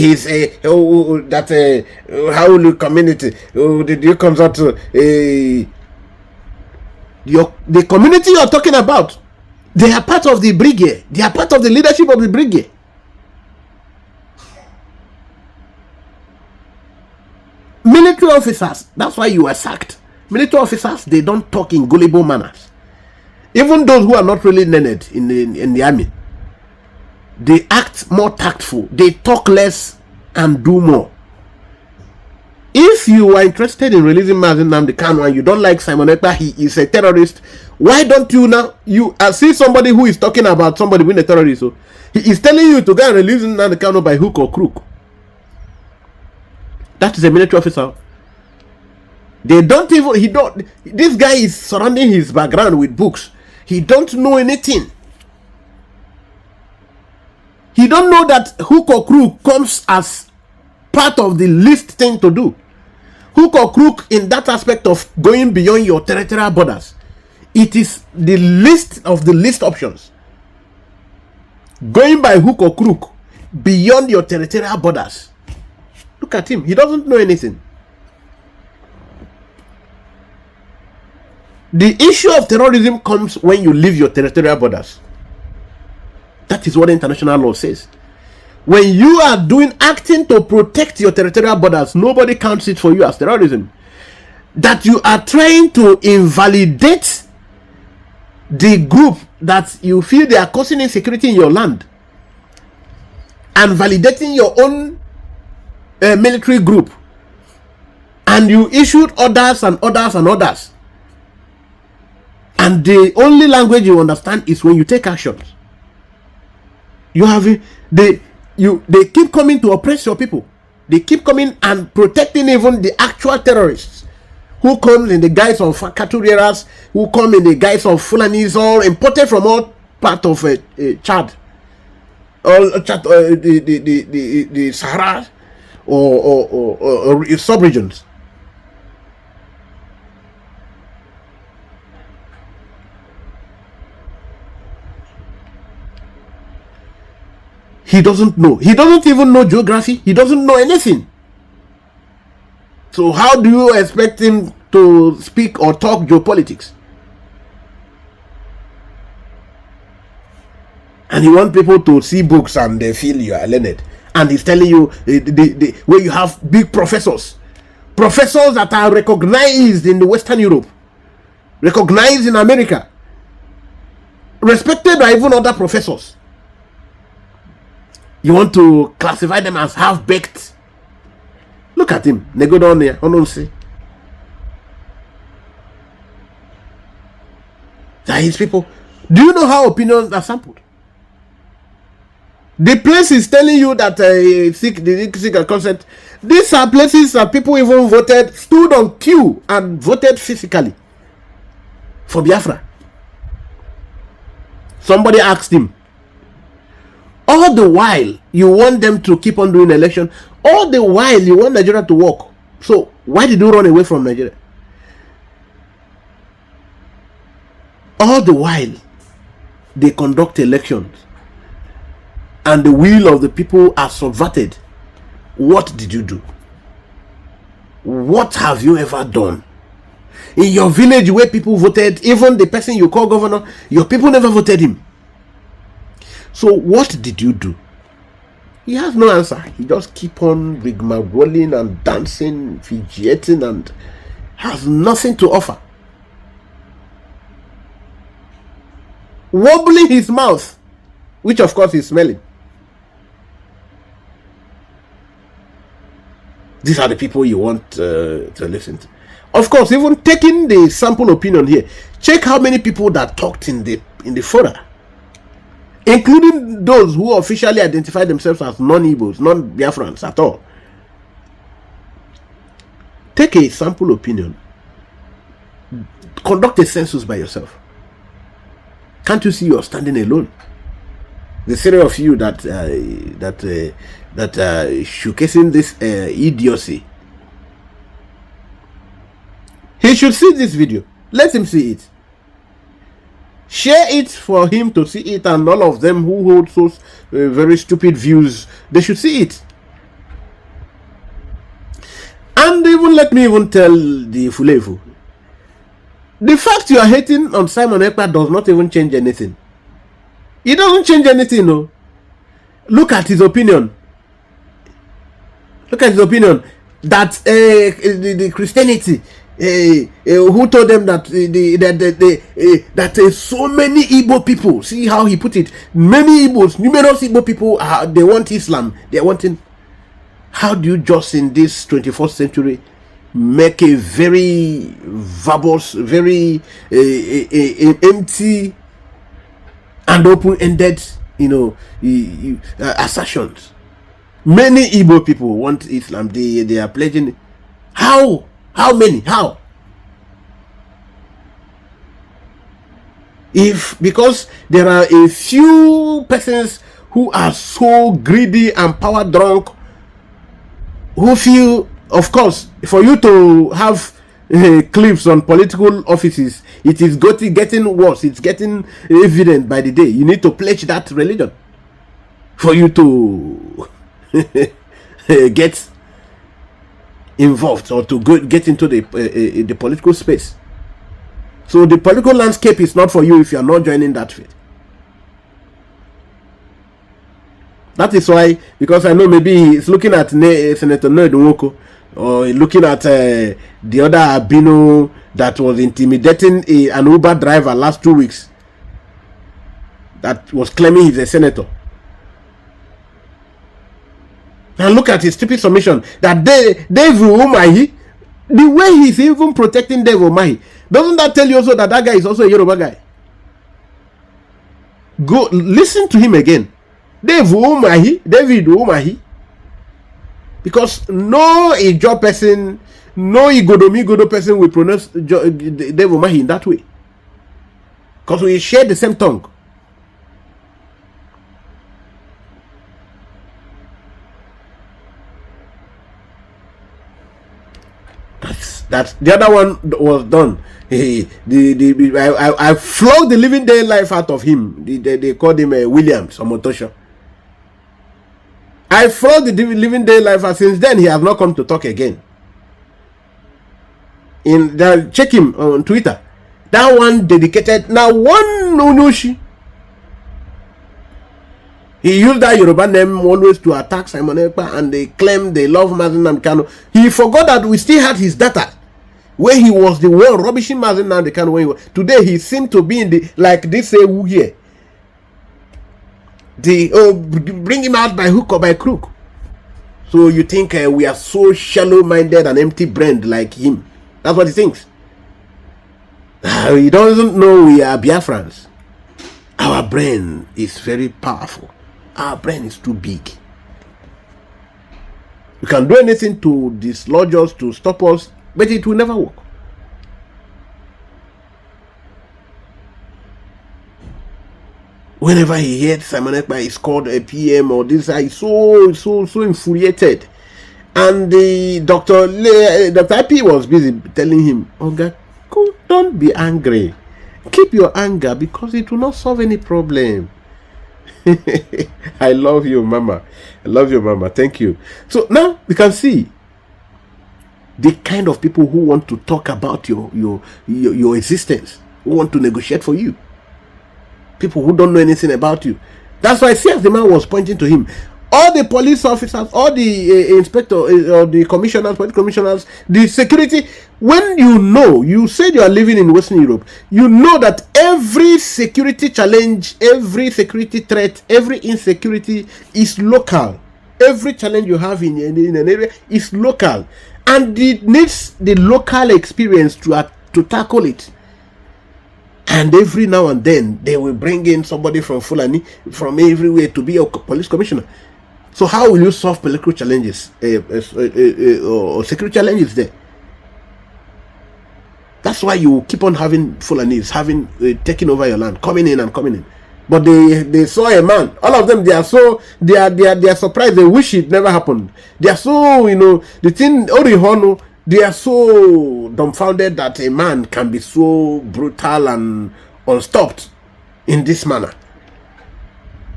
will the community, the comes out to the community you're talking about. They are part of the brigade. They are part of the leadership of the brigade. Military officers, that's why you were sacked. Military officers, they don't talk in gullible manners. Even those who are not really learned in the army, they act more tactful. They talk less and do more. If you are interested in releasing Mazi Nnamdi Kanu and you don't like Simon Ekpa, he is a terrorist, why don't you now, see somebody who is talking about somebody being a terrorist, so he is telling you to go and release Nnamdi Kanu by hook or crook. That is a military officer. They don't even, this guy is surrounding his background with books. He don't know anything. He don't know that hook or crook comes as part of the least thing to do. Hook or crook in that aspect of going beyond your territorial borders. It is the least of the least options. Going by hook or crook beyond your territorial borders. Look at him. He doesn't know anything. The issue of terrorism comes when you leave your territorial borders. That is what the international law says. When you are acting to protect your territorial borders, nobody counts it for you as terrorism. That you are trying to invalidate the group that you feel they are causing insecurity in your land and validating your own military group, and you issued orders and orders and orders, and the only language you understand is when you take actions. You have they keep coming to oppress your people. They keep coming and protecting even the actual terrorists who come in the guise of cattle rearers, who come in the guise of Fulanis, all imported from all part of Chad, all the Sahara or sub-regions. He doesn't know. He doesn't even know geography. He doesn't know anything. So how do you expect him to speak or talk geopolitics? And you want people to see books and they feel you are learned. And he's telling you where you have big professors that are recognized in the Western Europe, recognized in America, respected by even other professors. You want to classify them as half-baked? Look at him. They go down there. That his people. Do you know how opinions are sampled? The place is telling you that seek consent. These are places that people even voted, stood on queue and voted physically for Biafra. Somebody asked him, all the while you want them to keep on doing election, all the while you want Nigeria to work. So why did you run away from Nigeria? All the while they conduct elections and the will of the people are subverted. What did you do? What have you ever done? In your village where people voted, even the person you call governor, your people never voted him. So what did you do? He has no answer. He just keep on rigmaroling and dancing, fidgeting, and has nothing to offer. Wobbling his mouth, which of course is smelling. These are the people you want to listen to. Of course, even taking the sample opinion here, check how many people that talked in the fora, including those who officially identify themselves as non-Igbos, non-Biafrans at all. Take a sample opinion. Conduct a census by yourself. Can't you see you're standing alone? The three of you that showcasing this idiocy. He should see this video. Let him see it. Share it for him to see it, and all of them who hold so very stupid views, they should see it. And even let me even tell the Fulefu, the fact you are hating on Simon Ekpa does not even change anything. It doesn't change anything, no. Look at his opinion. Look at his opinion that the Christianity, who told them that that so many Igbo people, see how he put it, numerous Igbo people, they want Islam, they are wanting. How do you just in this 21st century make a very verbose, very empty and open-ended, assertions? Many Igbo people want Islam. They are pledging. How How many? How? Because there are a few persons who are so greedy and power drunk, who feel, of course, for you to have clips on political offices, it is getting worse. It's getting evident by the day. You need to pledge that religion for you to get involved or to get into the political space. So the political landscape is not for you if you are not joining that faith. That is why, because I know maybe he's looking at Senator Ned Nwoko, or looking at the other albino that was intimidating an Uber driver last 2 weeks, that was claiming he's a senator. And look at his stupid submission that Dave Umahi, the way he's even protecting Dave Umahi, doesn't that tell you also that that guy is also a Yoruba guy? Go listen to him again. David Umahi. Because no Ijo person, no Igodo person will pronounce David Umahi in that way. Because we share the same tongue. That's the other one was done. I flogged the living day life out of him. They called him Williams or Motosho. I flogged the living day life, and since then he has not come to talk again. Check him on Twitter. That one dedicated now one Nunushi. He used that Yoruba name always to attack Simon Ekpa, and they claim they love Mazen Namdekano. He forgot that we still had his data, where he was the one rubbishing Mazen Namdekano. Today he seemed to be in the, like this who here. Bring him out by hook or by crook. So you think we are so shallow-minded and empty-brained like him? That's what he thinks. He doesn't know we are Biafrans. Our brain is very powerful. Our brain is too big. You can do anything to dislodge us, to stop us, but it will never work. Whenever he heard Simon Ekpa is called a PM or this, he's so infuriated. And the Dr. IP was busy telling him, "Okay, don't be angry. Keep your anger, because it will not solve any problem." I love you, Mama. I love you, Mama. Thank you. So now you can see the kind of people who want to talk about your existence, who want to negotiate for you. People who don't know anything about you. That's why, see, as the man was pointing to him, all the police officers, all the inspectors, or the commissioners, police commissioners, the security, when you said you are living in Western Europe, you know that every security challenge, every security threat, every insecurity is local. Every challenge you have in an area is local, and it needs the local experience to tackle it. And every now and then they will bring in somebody from Fulani, from everywhere, to be a police commissioner. So how will you solve political challenges or security challenges there? That's why you keep on having Fulanis taking over your land, coming in. But they saw a man. All of them, they are surprised. They wish it never happened. They are so, the thing Orihono. They are so dumbfounded that a man can be so brutal and unstopped in this manner.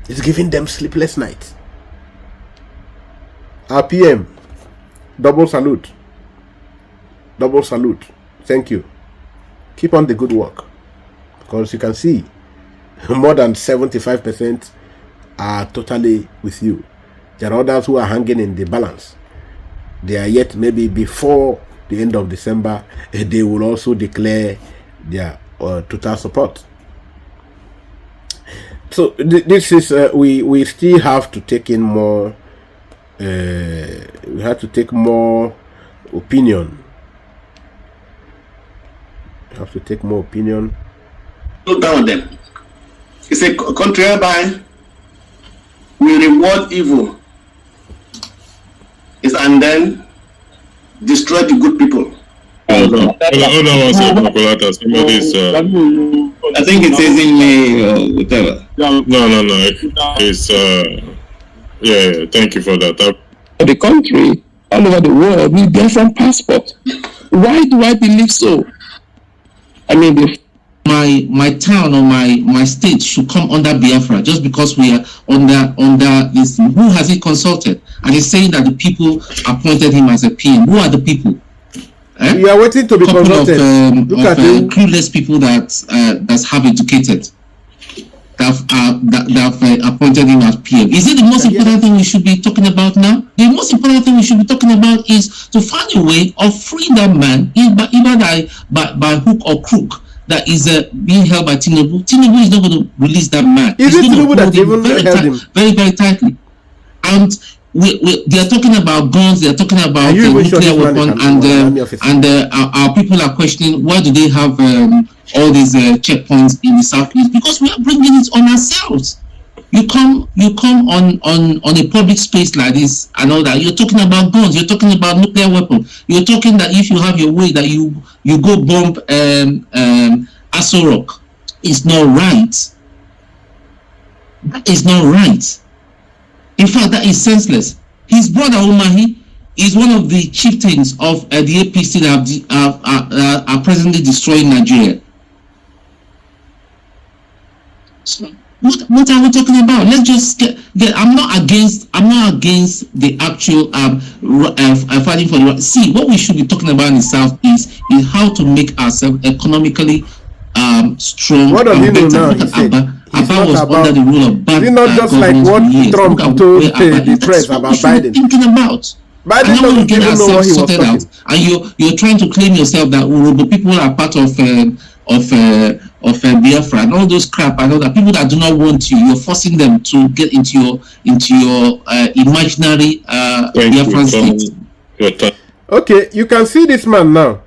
It's giving them sleepless nights. RPM, double salute. Thank you. Keep on the good work, because you can see more than 75% are totally with you. There are others who are hanging in the balance. They are yet, maybe before the end of December, they will also declare their total support. So this is we still have to take in more. We have to take more opinion. Look down on them. It's a country whereby we reward evil, and then destroy the good people. Hold on one second, Kolata. Somebody's. I think it says in May or whatever. No. It's yeah. Thank you for that. The country all over the world need different passport. Why do I believe so? I mean, my town or my state should come under Biafra just because we are under this. Who has he consulted? And he's saying that the people appointed him as a PM. Who are the people? You are waiting to be consulted. Look at clueless people that's have educated. That have appointed him as PM. Is it the most important thing we should be talking about now? The most important thing we should be talking about is to find a way of freeing that man, either by hook or crook, that is being held by Tinubu. Tinubu is not going to release that man. Is it Tinubu that even held him? Very, very tightly. And they are talking about guns, they are talking about nuclear weapon, and our people are questioning why do they have all these checkpoints in the southeast? Because we are bringing it on ourselves. You come on a public space like this and all that. You're talking about guns. You're talking about nuclear weapon. You're talking that if you have your way that you go bomb Aso Rock. It's not right. That is not right. In fact, that is senseless. His brother Umahi is one of the chieftains of the APC that are presently destroying Nigeria. So, what are we talking about? Let's just get. I'm not against the actual fighting for the right. See, what we should be talking about in the Southeast is how to make ourselves economically strong. What does he know now? He said Abba was under the rule of bad. It's not just like what Trump told the press about Biden. Thinking about. Biden doesn't even know what he was talking about. And you're trying to claim yourself that Yoruba people are part of Biafra and all those crap and all that. People that do not want you, you're forcing them to get into your imaginary Biafran state. Okay, you can see this man now.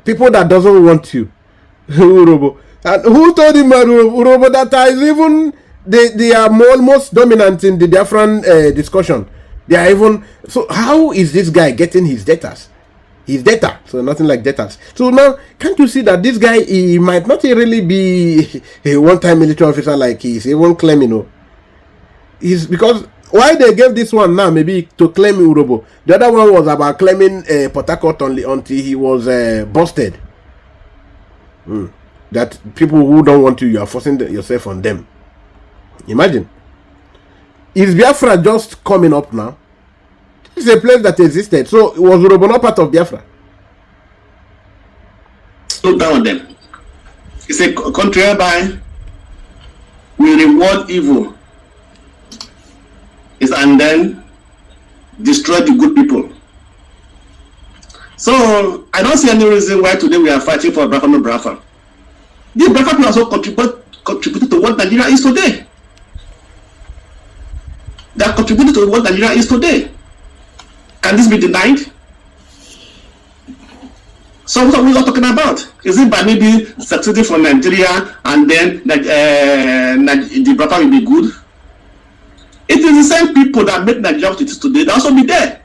People that doesn't want you, Urobo. And who told him Urobo that is even they are almost dominant in the Biafran discussion. They are even so. How is this guy getting his data? His data, so nothing like data. So now, can't you see that this guy, he might not really be a one-time military officer like he's even claiming, He's because why they gave this one now maybe to claim Urobo. The other one was about claiming Port Harcourt only until he was busted. That people who don't want you are forcing yourself on them. Imagine. Is Biafra just coming up now? It's a place that existed. So was Urobo not part of Biafra? Slow down them. It's a country whereby we reward evil and then destroy the good people. So I don't see any reason why today we are fighting for Biafra. The Biafra people also contributed to what Nigeria is today. They are contributing to what Nigeria is today. Can this be denied? So what are we all talking about? Is it by maybe succeeding for Nigeria and then the Biafra will be good? It is the same people that make Nigeria what it is today that also be there.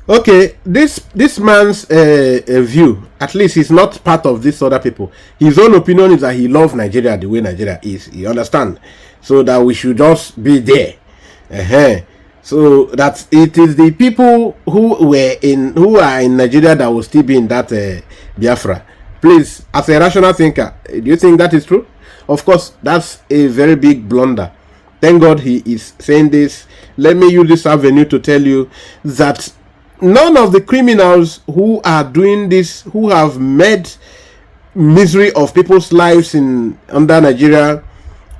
Okay, this man's view, at least he's not part of these other people. His own opinion is that he loves Nigeria the way Nigeria is. You understand? So that we should just be there. So that it is the people who are in Nigeria that will still be in that Biafra. Please, as a rational thinker, do you think that is true? Of course, that's a very big blunder. Thank God he is saying this. Let me use this avenue to tell you that none of the criminals who are doing this, who have made misery of people's lives under Nigeria,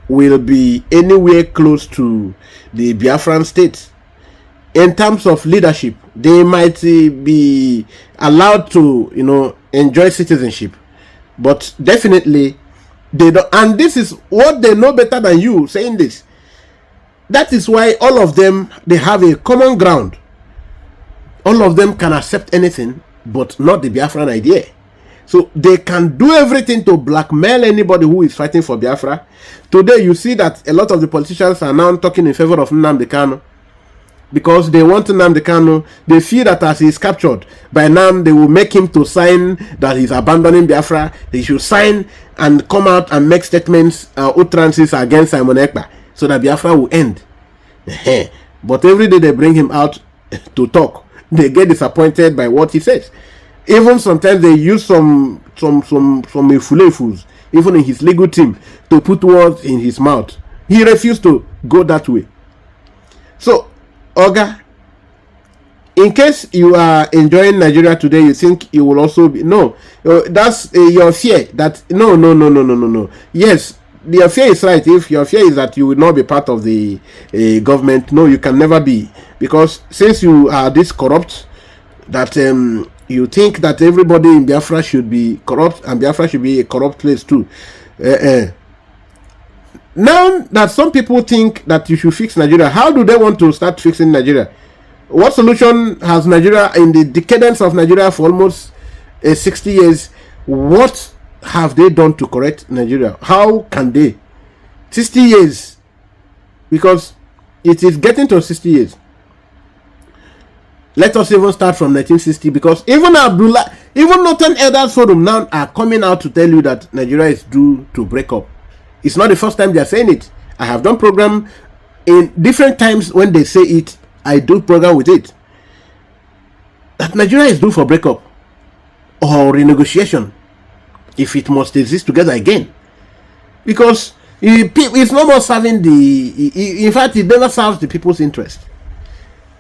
will be anywhere close to the Biafran state. In terms of leadership, they might be allowed to, enjoy citizenship, but definitely they don't. And this is what they know better than you saying this. That is why all of them, they have a common ground. All of them can accept anything, but not the Biafran idea. So they can do everything to blackmail anybody who is fighting for Biafra. Today, you see that a lot of the politicians are now talking in favor of Nnamdi Kanu. because they want Nnamdi Kanu. They feel that as he's captured, by now they will make him to sign that he's abandoning Biafra. He should sign and come out and make statements, utterances against Simon Ekpa, so that Biafra will end. But every day they bring him out to talk. They get disappointed by what he says. Even sometimes they use some ifulefus, even in his legal team, to put words in his mouth. He refused to go that way. So, Oga, in case you are enjoying Nigeria today, you think you will also be... No, that's your fear. That no. Yes, your fear is right. If your fear is that you will not be part of the government, no, you can never be. Because since you are this corrupt, that you think that everybody in Biafra should be corrupt, and Biafra should be a corrupt place too. Now that some people think that you should fix Nigeria, how do they want to start fixing Nigeria? What solution has Nigeria, in the decadence of Nigeria for almost 60 years, what have they done to correct Nigeria? How can they? 60 years. Because it is getting to 60 years. Let us even start from 1960, because even Northern Elders Forum now are coming out to tell you that Nigeria is due to break up. It's not the first time they are saying it. I have done program in different times. When they say it, I do program with it. That Nigeria is due for breakup or renegotiation, if it must exist together again. Because it's no more serving in fact, it never serves the people's interest.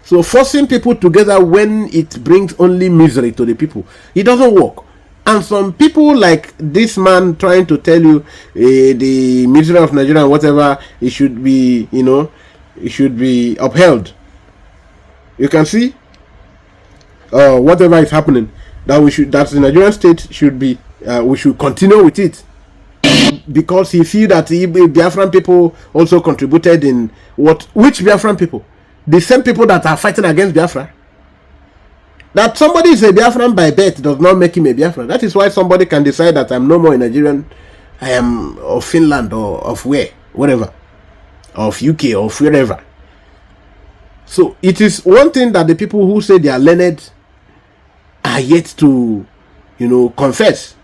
So forcing people together when it brings only misery to the people, it doesn't work. And some people like this man trying to tell you the misery of Nigeria and whatever, it should be, it should be upheld. You can see whatever is happening, that the Nigerian state should be, we should continue with it. Because he feel that Biafran people also contributed in which Biafran people? The same people that are fighting against Biafra. That somebody is a Biafran by birth does not make him a Biafran. That is why somebody can decide that I'm no more a Nigerian, I am of Finland or of wherever, of UK or wherever. So it is one thing that the people who say they are learned are yet to, confess.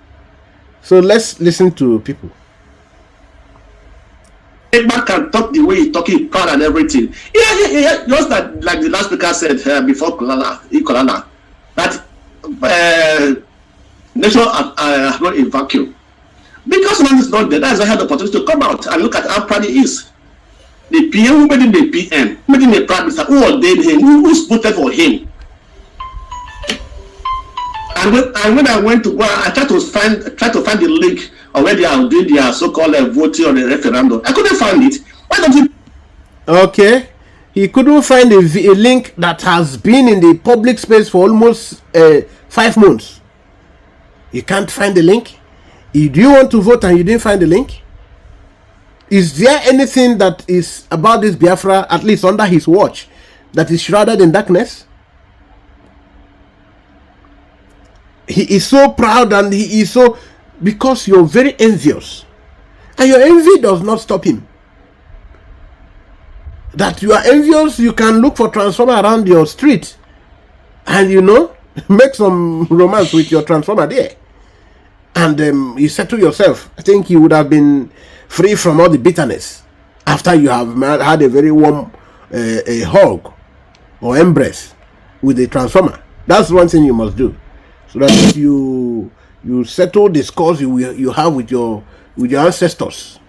So let's listen to people. Egba can talk the way he's talking, proud and everything. Yeah. Just like the last speaker said before Kolana, that nation are not in vacuum. Because man is not there, that's why I had the opportunity to come out and look at how proud he is. The PM, who made him the PM, made him the Prime Minister, who ordained him, who voted for him. And when I went to go, I tried to find the link of where they are doing their so-called voting on the referendum. I couldn't find it. Why don't you? Okay, he couldn't find a link that has been in the public space for almost 5 months. You can't find the link. Do you want to vote and you didn't find the link? Is there anything that is about this Biafra, at least under his watch, that is shrouded in darkness? He is so proud, and he is so, because you're very envious, and your envy does not stop him. That you are envious, you can look for transformer around your street, and make some romance with your transformer there, and you settle yourself. I think you would have been free from all the bitterness after you have had a very warm a hug or embrace with the transformer. That's one thing you must do, so that you settle the scores you have with your ancestors.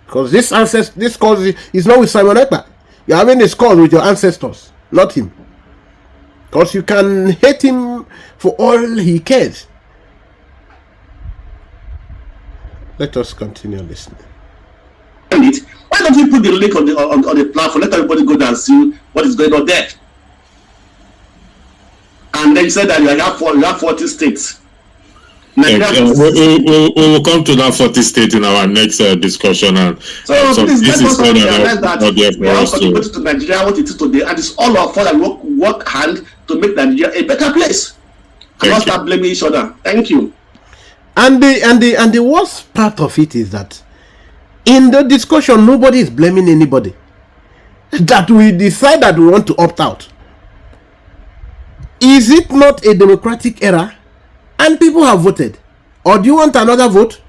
Because this cause is not with Simon Ekpa. You're having a scores with your ancestors, not him. Because you can hate him for all he cares. Let us continue listening. Why don't you put the link on the platform? Let everybody go and see what is going on there. And then you said that you have 40 states. We will come to that 40 state in our next discussion. And so please let us realize that we are contributing to Nigeria what it is today, and it's all of us that work hard to make Nigeria a better place. And not start blaming each other. Thank you. And the worst part of it is that in the discussion, nobody is blaming anybody. that we decide that we want to opt out. Is it not a democratic era? And people have voted. Or do you want another vote?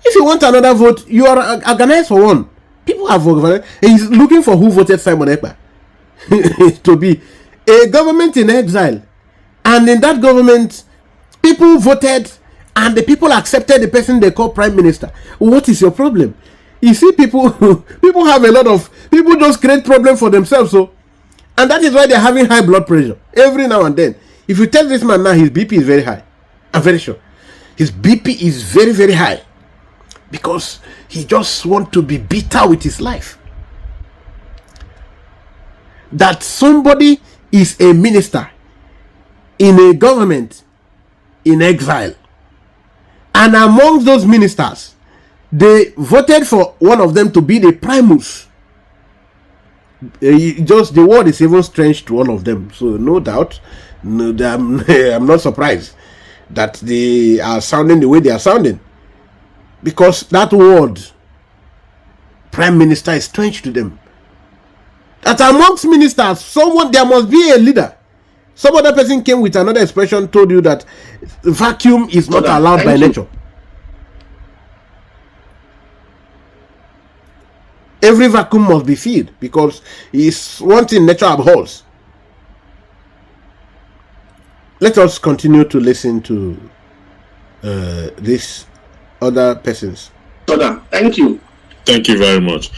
If you want another vote, you are organized for one. People have voted. He's looking for who voted Simon Ekpa to be a government in exile. And in that government, people voted and the people accepted the person they call prime minister. What is your problem? You see, people have a lot of people just create problem for themselves. So, and that is why they're having high blood pressure every now and then. If you tell this man now, his BP is very high. I'm very sure his BP is very, very high because he just wants to be bitter with his life. That somebody is a minister in a government in exile, and amongst those ministers, they voted for one of them to be the primus. Just the word is even strange to all of them. So no doubt, I'm not surprised that they are sounding the way they are sounding, because that word prime minister is strange to them. That amongst ministers, there must be a leader. Some other person came with another expression, told you that vacuum is not allowed by nature. Every vacuum must be filled because it's one thing nature abhors. Let us continue to listen to these other persons. Thank you. Thank you very much.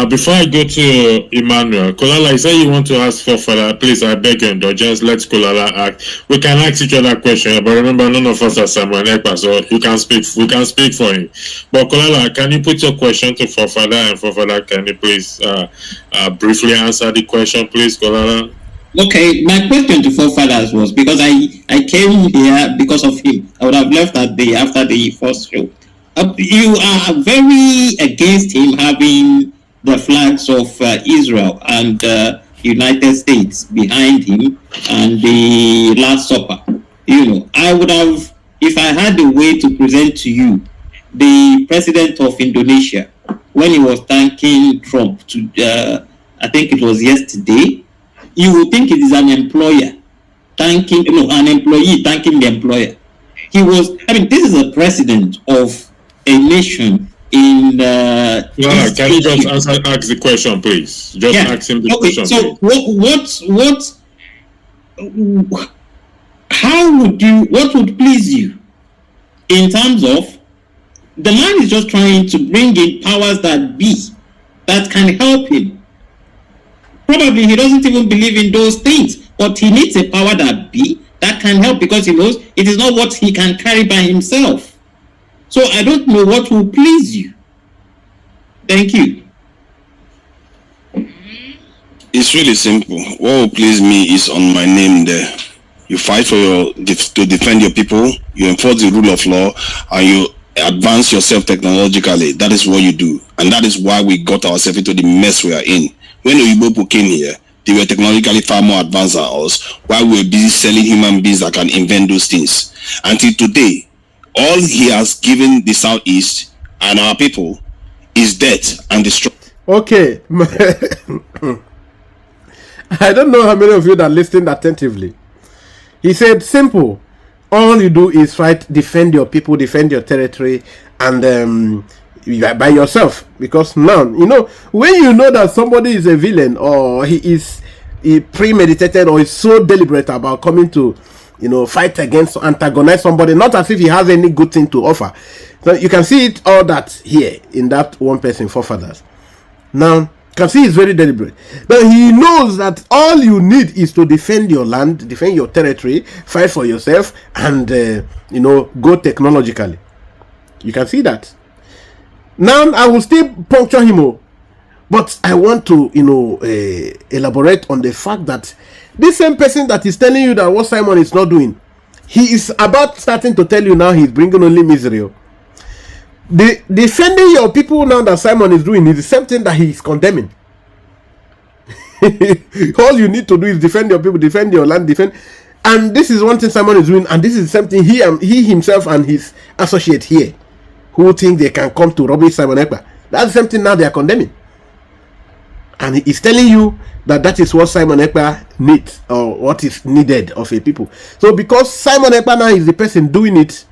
Before I go to Emmanuel, Kolala, I say you want to ask for further. Please, I beg your indulgence. Let Kolala ask. We can ask each other questions, but remember, none of us are Samuel Ekpa, so you can speak. We can speak for him. But Kolala, can you put your question to Fofada, and Fofada, can you please briefly answer the question, please, Kolala? Okay, my question to forefathers was, because I came here because of him. I would have left after the first show. You are very against him having the flags of Israel and United States behind him and the Last Supper. You know, I would have, if I had a way to present to you the president of Indonesia when he was thanking Trump I think it was yesterday, you would think it is an employer thanking, an employee thanking the employer. This is a president of a nation in can you just ask the question, please? Just ask him the question. So what would please you in terms of the man is just trying to bring in powers that can help him. Probably he doesn't even believe in those things, but he needs a power that can help, because he knows it is not what he can carry by himself. So I don't know what will please you. Thank you. It's really simple. What will please me is on my name there. You fight to defend your people, you enforce the rule of law, and you advance yourself technologically. That is what you do. And that is why we got ourselves into the mess we are in. When the Igbo came here, they were technologically far more advanced than us, while we were busy selling human beings that can invent those things. Until today, all he has given the Southeast and our people is death and destruction. Okay. I don't know how many of you that listened attentively. He said, simple. All you do is fight, defend your people, defend your territory, and by yourself. Because now, when you know that somebody is a villain, or he premeditated, or is so deliberate about coming to fight against, antagonize somebody, not as if he has any good thing to offer. So you can see it all that here in that one person, forefathers. Now, you can see it's very deliberate. But he knows that all you need is to defend your land, defend your territory, fight for yourself, and, go technologically. You can see that. Now, I will still puncture him, but I want to, elaborate on the fact that this same person that is telling you that what Simon is not doing, he is about starting to tell you now he's bringing only misery. The defending your people now that Simon is doing is the same thing that he is condemning. All you need to do is defend your people, defend your land, defend. And this is one thing Simon is doing, and this is something he himself and his associate here who think they can come to rubbish Simon Ekpa. That's the same thing now they are condemning. And he's telling you that that is what Simon Ekpa needs, or what is needed of a people. So because Simon Ekpa now is the person doing it,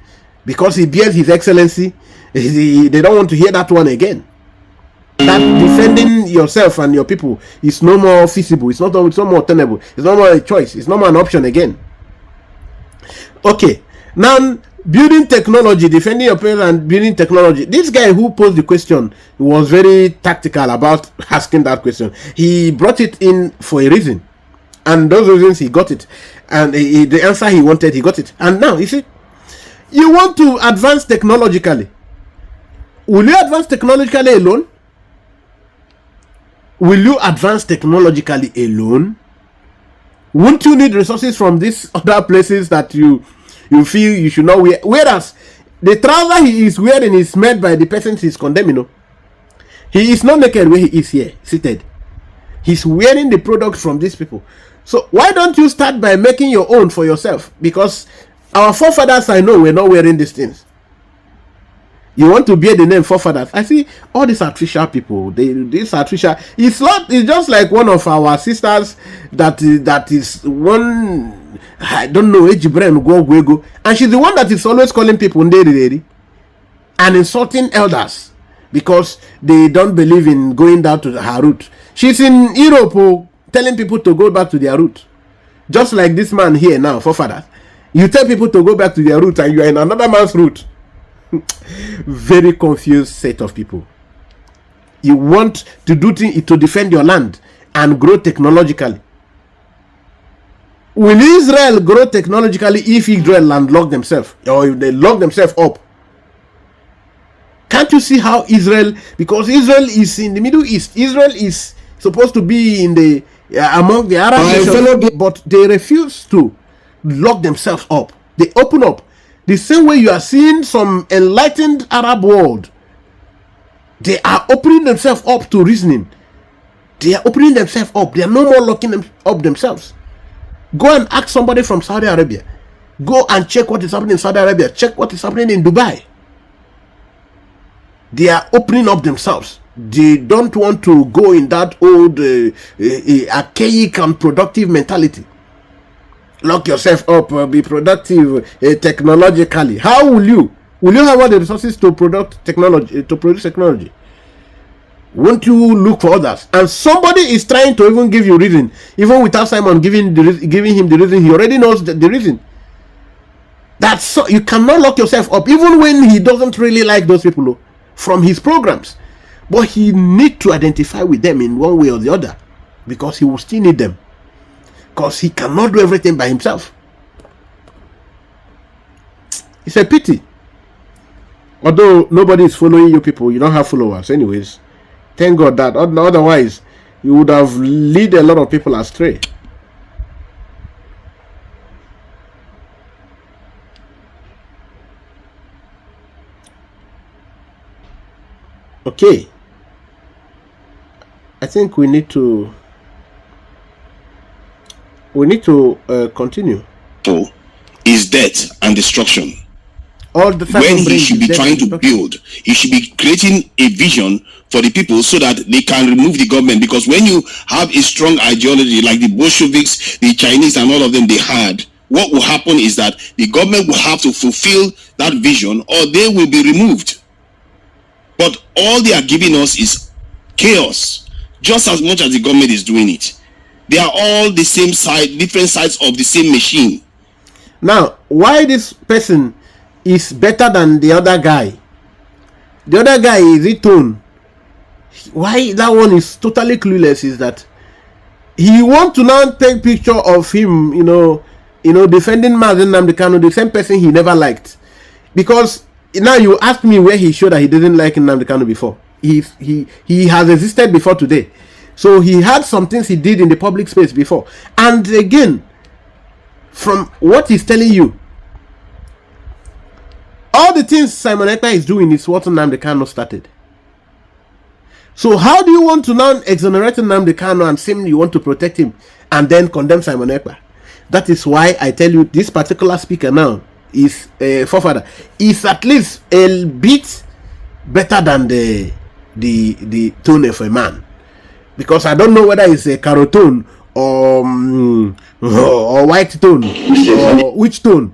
because he bears his excellency, they don't want to hear that one again. That defending yourself and your people is no more feasible. It's no more tenable. It's no more a choice. It's no more an option again. Okay, now building technology, defending your people and building technology. This guy who posed the question was very tactical about asking that question. He brought it in for a reason, and those reasons he got it, and the answer he wanted, he got it. And now you see, you want to advance technologically. Will you advance technologically alone? Will you advance technologically alone? Won't you need resources from these other places that you feel you should not wear? Whereas the trouser he is wearing is made by the person he is condemning. He is not naked where he is here, seated. He's wearing the product from these people. So why don't you start by making your own for yourself? Because our forefathers, I know, were not wearing these things. You want to bear the name forefathers. I see all these artificial people. This artificial. It's just like one of our sisters that is one. I don't know. Go. And she's the one that is always calling people and insulting elders because they don't believe in going down to her root. She's in Europe telling people to go back to their root. Just like this man here now, forefathers. You tell people to go back to their root and you are in another man's root. Very confused set of people. You want to do things to defend your land and grow technologically. Will Israel grow technologically if Israel landlock themselves, or if they lock themselves up? Can't you see how Israel, because Israel is in the Middle East, Israel is supposed to be in the among the Arab nations, but they refuse to lock themselves up. They open up. The same way you are seeing some enlightened Arab world, they are opening themselves up to reasoning. They are opening themselves up. They are no more locking them up themselves. Go and ask somebody from Saudi Arabia. Go and check what is happening in Saudi Arabia. Check what is happening in Dubai. They are opening up themselves. They don't want to go in that old archaic and productive mentality. Lock yourself up, be productive technologically. How will you? Will you have all the resources to produce technology? Won't you look for others? And somebody is trying to even give you reason, even without Simon giving him the reason. He already knows the reason. That's so you cannot lock yourself up, even when he doesn't really like those people from his programs. But he need to identify with them in one way or the other, because he will still need them. Because he cannot do everything by himself. It's a pity. Although nobody is following you people, you don't have followers anyways. Thank God that. Otherwise, you would have led a lot of people astray. Okay. I think we need to continue. So, is death and destruction. All the time when he should be trying to build, he should be creating a vision for the people so that they can remove the government. Because when you have a strong ideology like the Bolsheviks, the Chinese and all of them they had, what will happen is that the government will have to fulfill that vision or they will be removed. But all they are giving us is chaos, just as much as the government is doing it. They are all the same side, different sides of the same machine. Now, why this person is better than the other guy? The other guy is Itone. Why that one is totally clueless is that he want to now take picture of him, defending Mazen Nnamdi Kanu, the same person he never liked. Because now you ask me where he showed that he didn't like Nnamdi Kanu before. He has existed before today. So he had some things he did in the public space before. And again, from what he's telling you, all the things Simon Ekpa is doing is what Nnamdi Kanu started. So how do you want to now exonerate Nnamdi Kanu and say you want to protect him and then condemn Simon Ekpa? That is why I tell you this particular speaker now is forefather is at least a bit better than the tone of a man. because I don't know whether it's a carotone or white tone or which tone.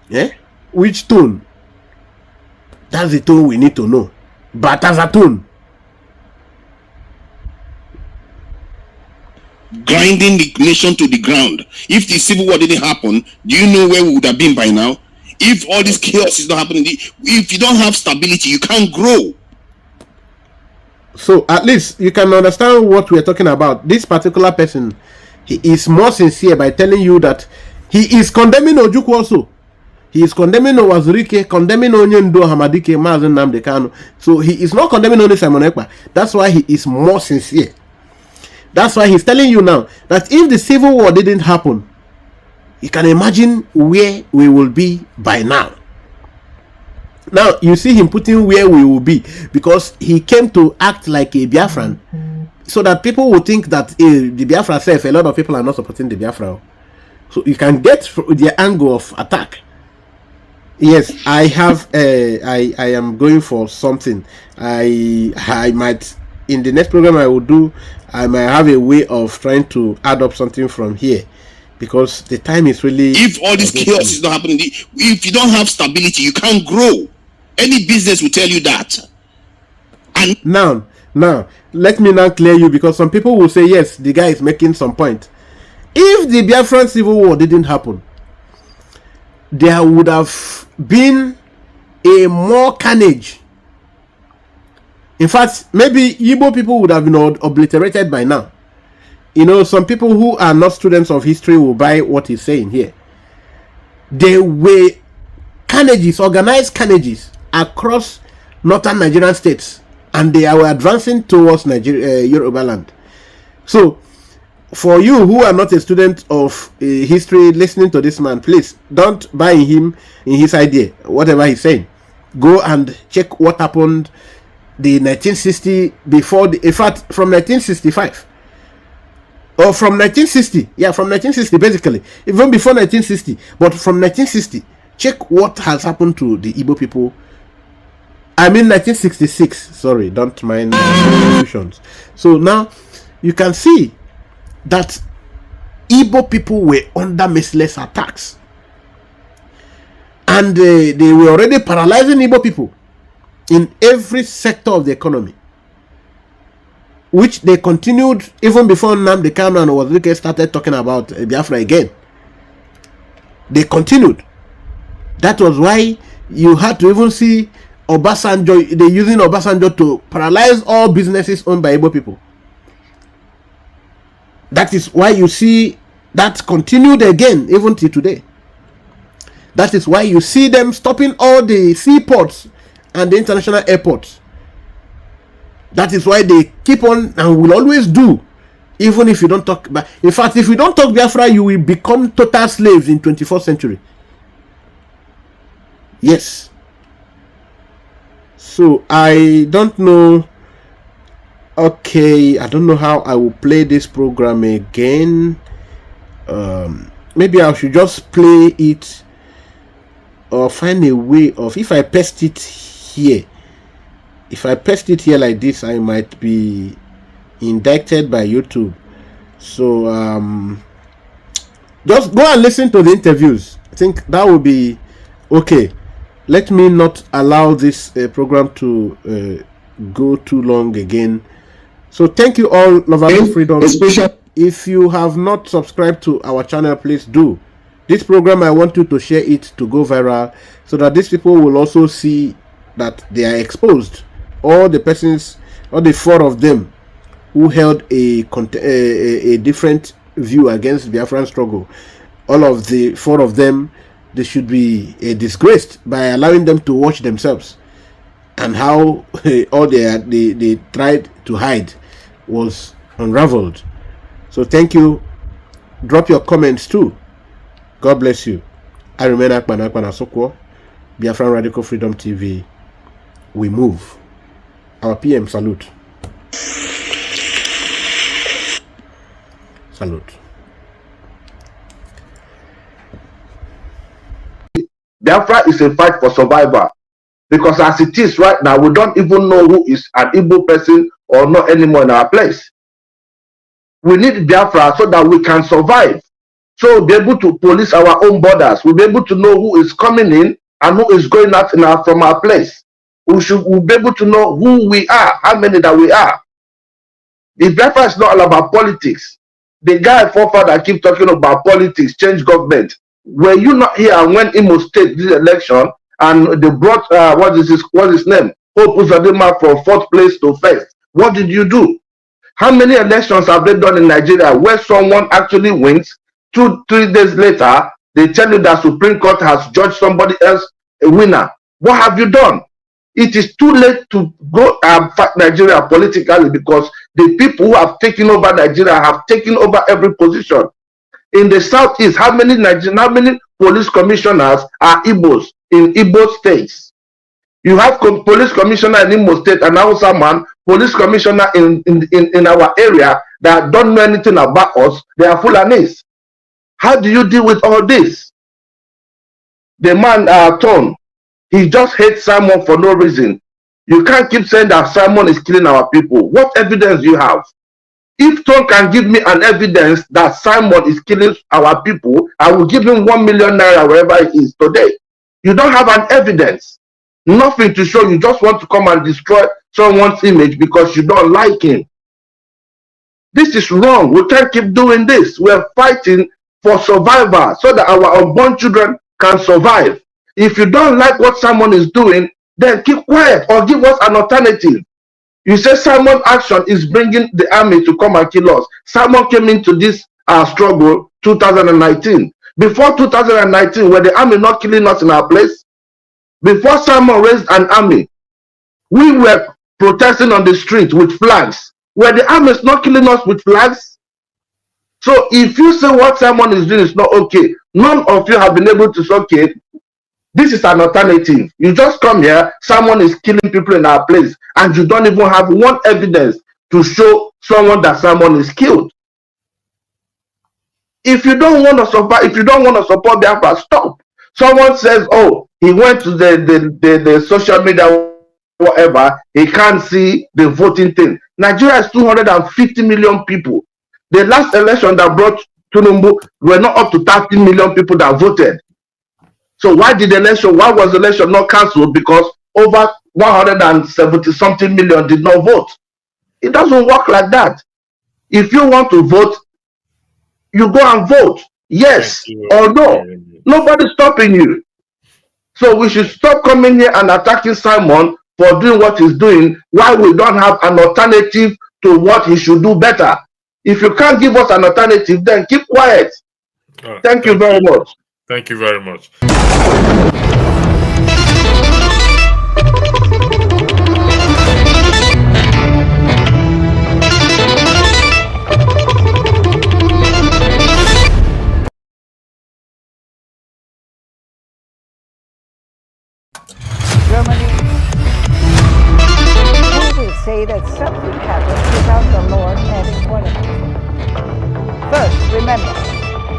Yeah, which tone? That's the tone we need to know. But as a tone, grinding the nation to the ground. If the civil war didn't happen, do you know where we would have been by now? If all this chaos is not happening, if you don't have stability, you can't grow. So at least you can understand what we're talking about. This particular person, he is more sincere by telling you that he is condemning Ojukwu also. He is condemning Owazurike, condemning Onyendo Hamadike, Mazen Nnamdi Kanu. So he is not condemning only Simon Ekpa. That's why he is more sincere. That's why he's telling you now that if the civil war didn't happen, you can imagine where we will be by now. Now you see him putting where we will be because he came to act like a Biafran, so that people will think that the Biafra self, a lot of people are not supporting the Biafra. So you can get the angle of attack. Yes, I have. I am going for something. I might, in the next program I will do, I might have a way of trying to add up something from here, because the time is really. If all this chaos is not happening, if you don't have stability, you can't grow. Any business will tell you that. And now, let me now clear you, because some people will say yes, the guy is making some point. If the Biafran civil war didn't happen, there would have been a more carnage. In fact, maybe Igbo people would have been obliterated by now. You know, some people who are not students of history will buy what he's saying here. There were carnages, organized carnages across northern Nigerian states, and they were advancing towards Yoruba land. So, for you who are not a student of history listening to this man, please don't buy him in his idea, whatever he's saying. Go and check what happened the 1960 before the, in fact, from 1965 or from 1960, from 1960 basically, even before 1960, but from 1960, check what has happened to the Igbo people. I mean 1966, sorry, don't mind confusions. So now you can see that Igbo people were under merciless attacks, and they were already paralyzing Igbo people in every sector of the economy, which they continued even before Nnamdi Kanu and Owazurike started talking about Biafra again. They continued. That was why you had to even see Obasanjo, they using Obasanjo to paralyze all businesses owned by Igbo people. That is why you see that continued again even till today. That is why you see them stopping all the seaports and the international airports. That is why they keep on and will always do, even if you don't talk. But in fact, if you don't talk Biafra, you will become total slaves in 21st century. Yes. So I don't know. Okay, I don't know how I will play this program again. Maybe I should just play it, or find a way of, if I paste it here. If I paste it here like this, I might be indicted by YouTube. So just go and listen to the interviews. I think that will be okay. Let me not allow this program to go too long again. So thank you all, lovers of freedom. If you have not subscribed to our channel, please do. This program, I want you to share it to go viral, so that these people will also see that they are exposed. All the persons, all the four of them who held a different view against the Biafran struggle, all of the four of them, they should be disgraced by allowing them to watch themselves, and how all they tried to hide was unraveled. So thank you. Drop your comments too. God bless you. I remain Akpan Sokwo, Biafran Radical Freedom TV. We move. Our PM salute. Salute. Biafra is a fight for survival, because as it is right now, we don't even know who is an Igbo person or not anymore in our place. We need Biafra so that we can survive. So we'll be able to police our own borders. We'll be able to know who is coming in and who is going out from our place. We'll be able to know who we are, how many that we are. The Biafra is not all about politics. The guy forefather keep talking about politics, change government. Were you not here when Imo State did election and they brought what is his name? Hope Uzodinma from 4th place to 1st. What did you do? How many elections have they done in Nigeria where someone actually wins, 2-3 days later, they tell you that Supreme Court has judged somebody else a winner? What have you done? It is too late to go and fight Nigeria politically because the people who have taken over Nigeria have taken over every position. In the southeast, how many police commissioners are Igbos in Igbo states? You have police commissioner in Imo State and Hausa man, police commissioner in our area that don't know anything about us. They are Fulanis. How do you deal with all this? The man Tom, he just hates Simon for no reason. You can't keep saying that Simon is killing our people. What evidence do you have? If Tom can give me an evidence that Simon is killing our people, I will give him 1 million naira wherever he is today. You don't have an evidence. Nothing to show. You just want to come and destroy someone's image because you don't like him. This is wrong. We can't keep doing this. We're fighting for survival so that our unborn children can survive. If you don't like what someone is doing, then keep quiet or give us an alternative. You say Simon's action is bringing the army to come and kill us. Simon came into this struggle 2019. Before 2019, were the army not killing us in our place? Before Simon raised an army, we were protesting on the street with flags. Were the armies not killing us with flags? So if you say what Simon is doing is not okay, none of you have been able to say, okay, this is an alternative. You just come here, someone is killing people in our place, and you don't even have one evidence to show someone that someone is killed. If you don't want to support Biafra, stop. Someone says, oh, he went to the social media, whatever, he can't see the voting thing. Nigeria is 250 million people. The last election that brought Tinubu were not up to 30 million people that voted. So why was the election not cancelled? Because over 170 something million did not vote. It doesn't work like that. If you want to vote, you go and vote. Yes or no. Nobody's stopping you. So we should stop coming here and attacking Simon for doing what he's doing while we don't have an alternative to what he should do better. If you can't give us an alternative, then keep quiet. Thank you very much. Thank you very much. Germany, who will say that something happens without the Lord having one of it. First, remember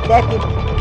that it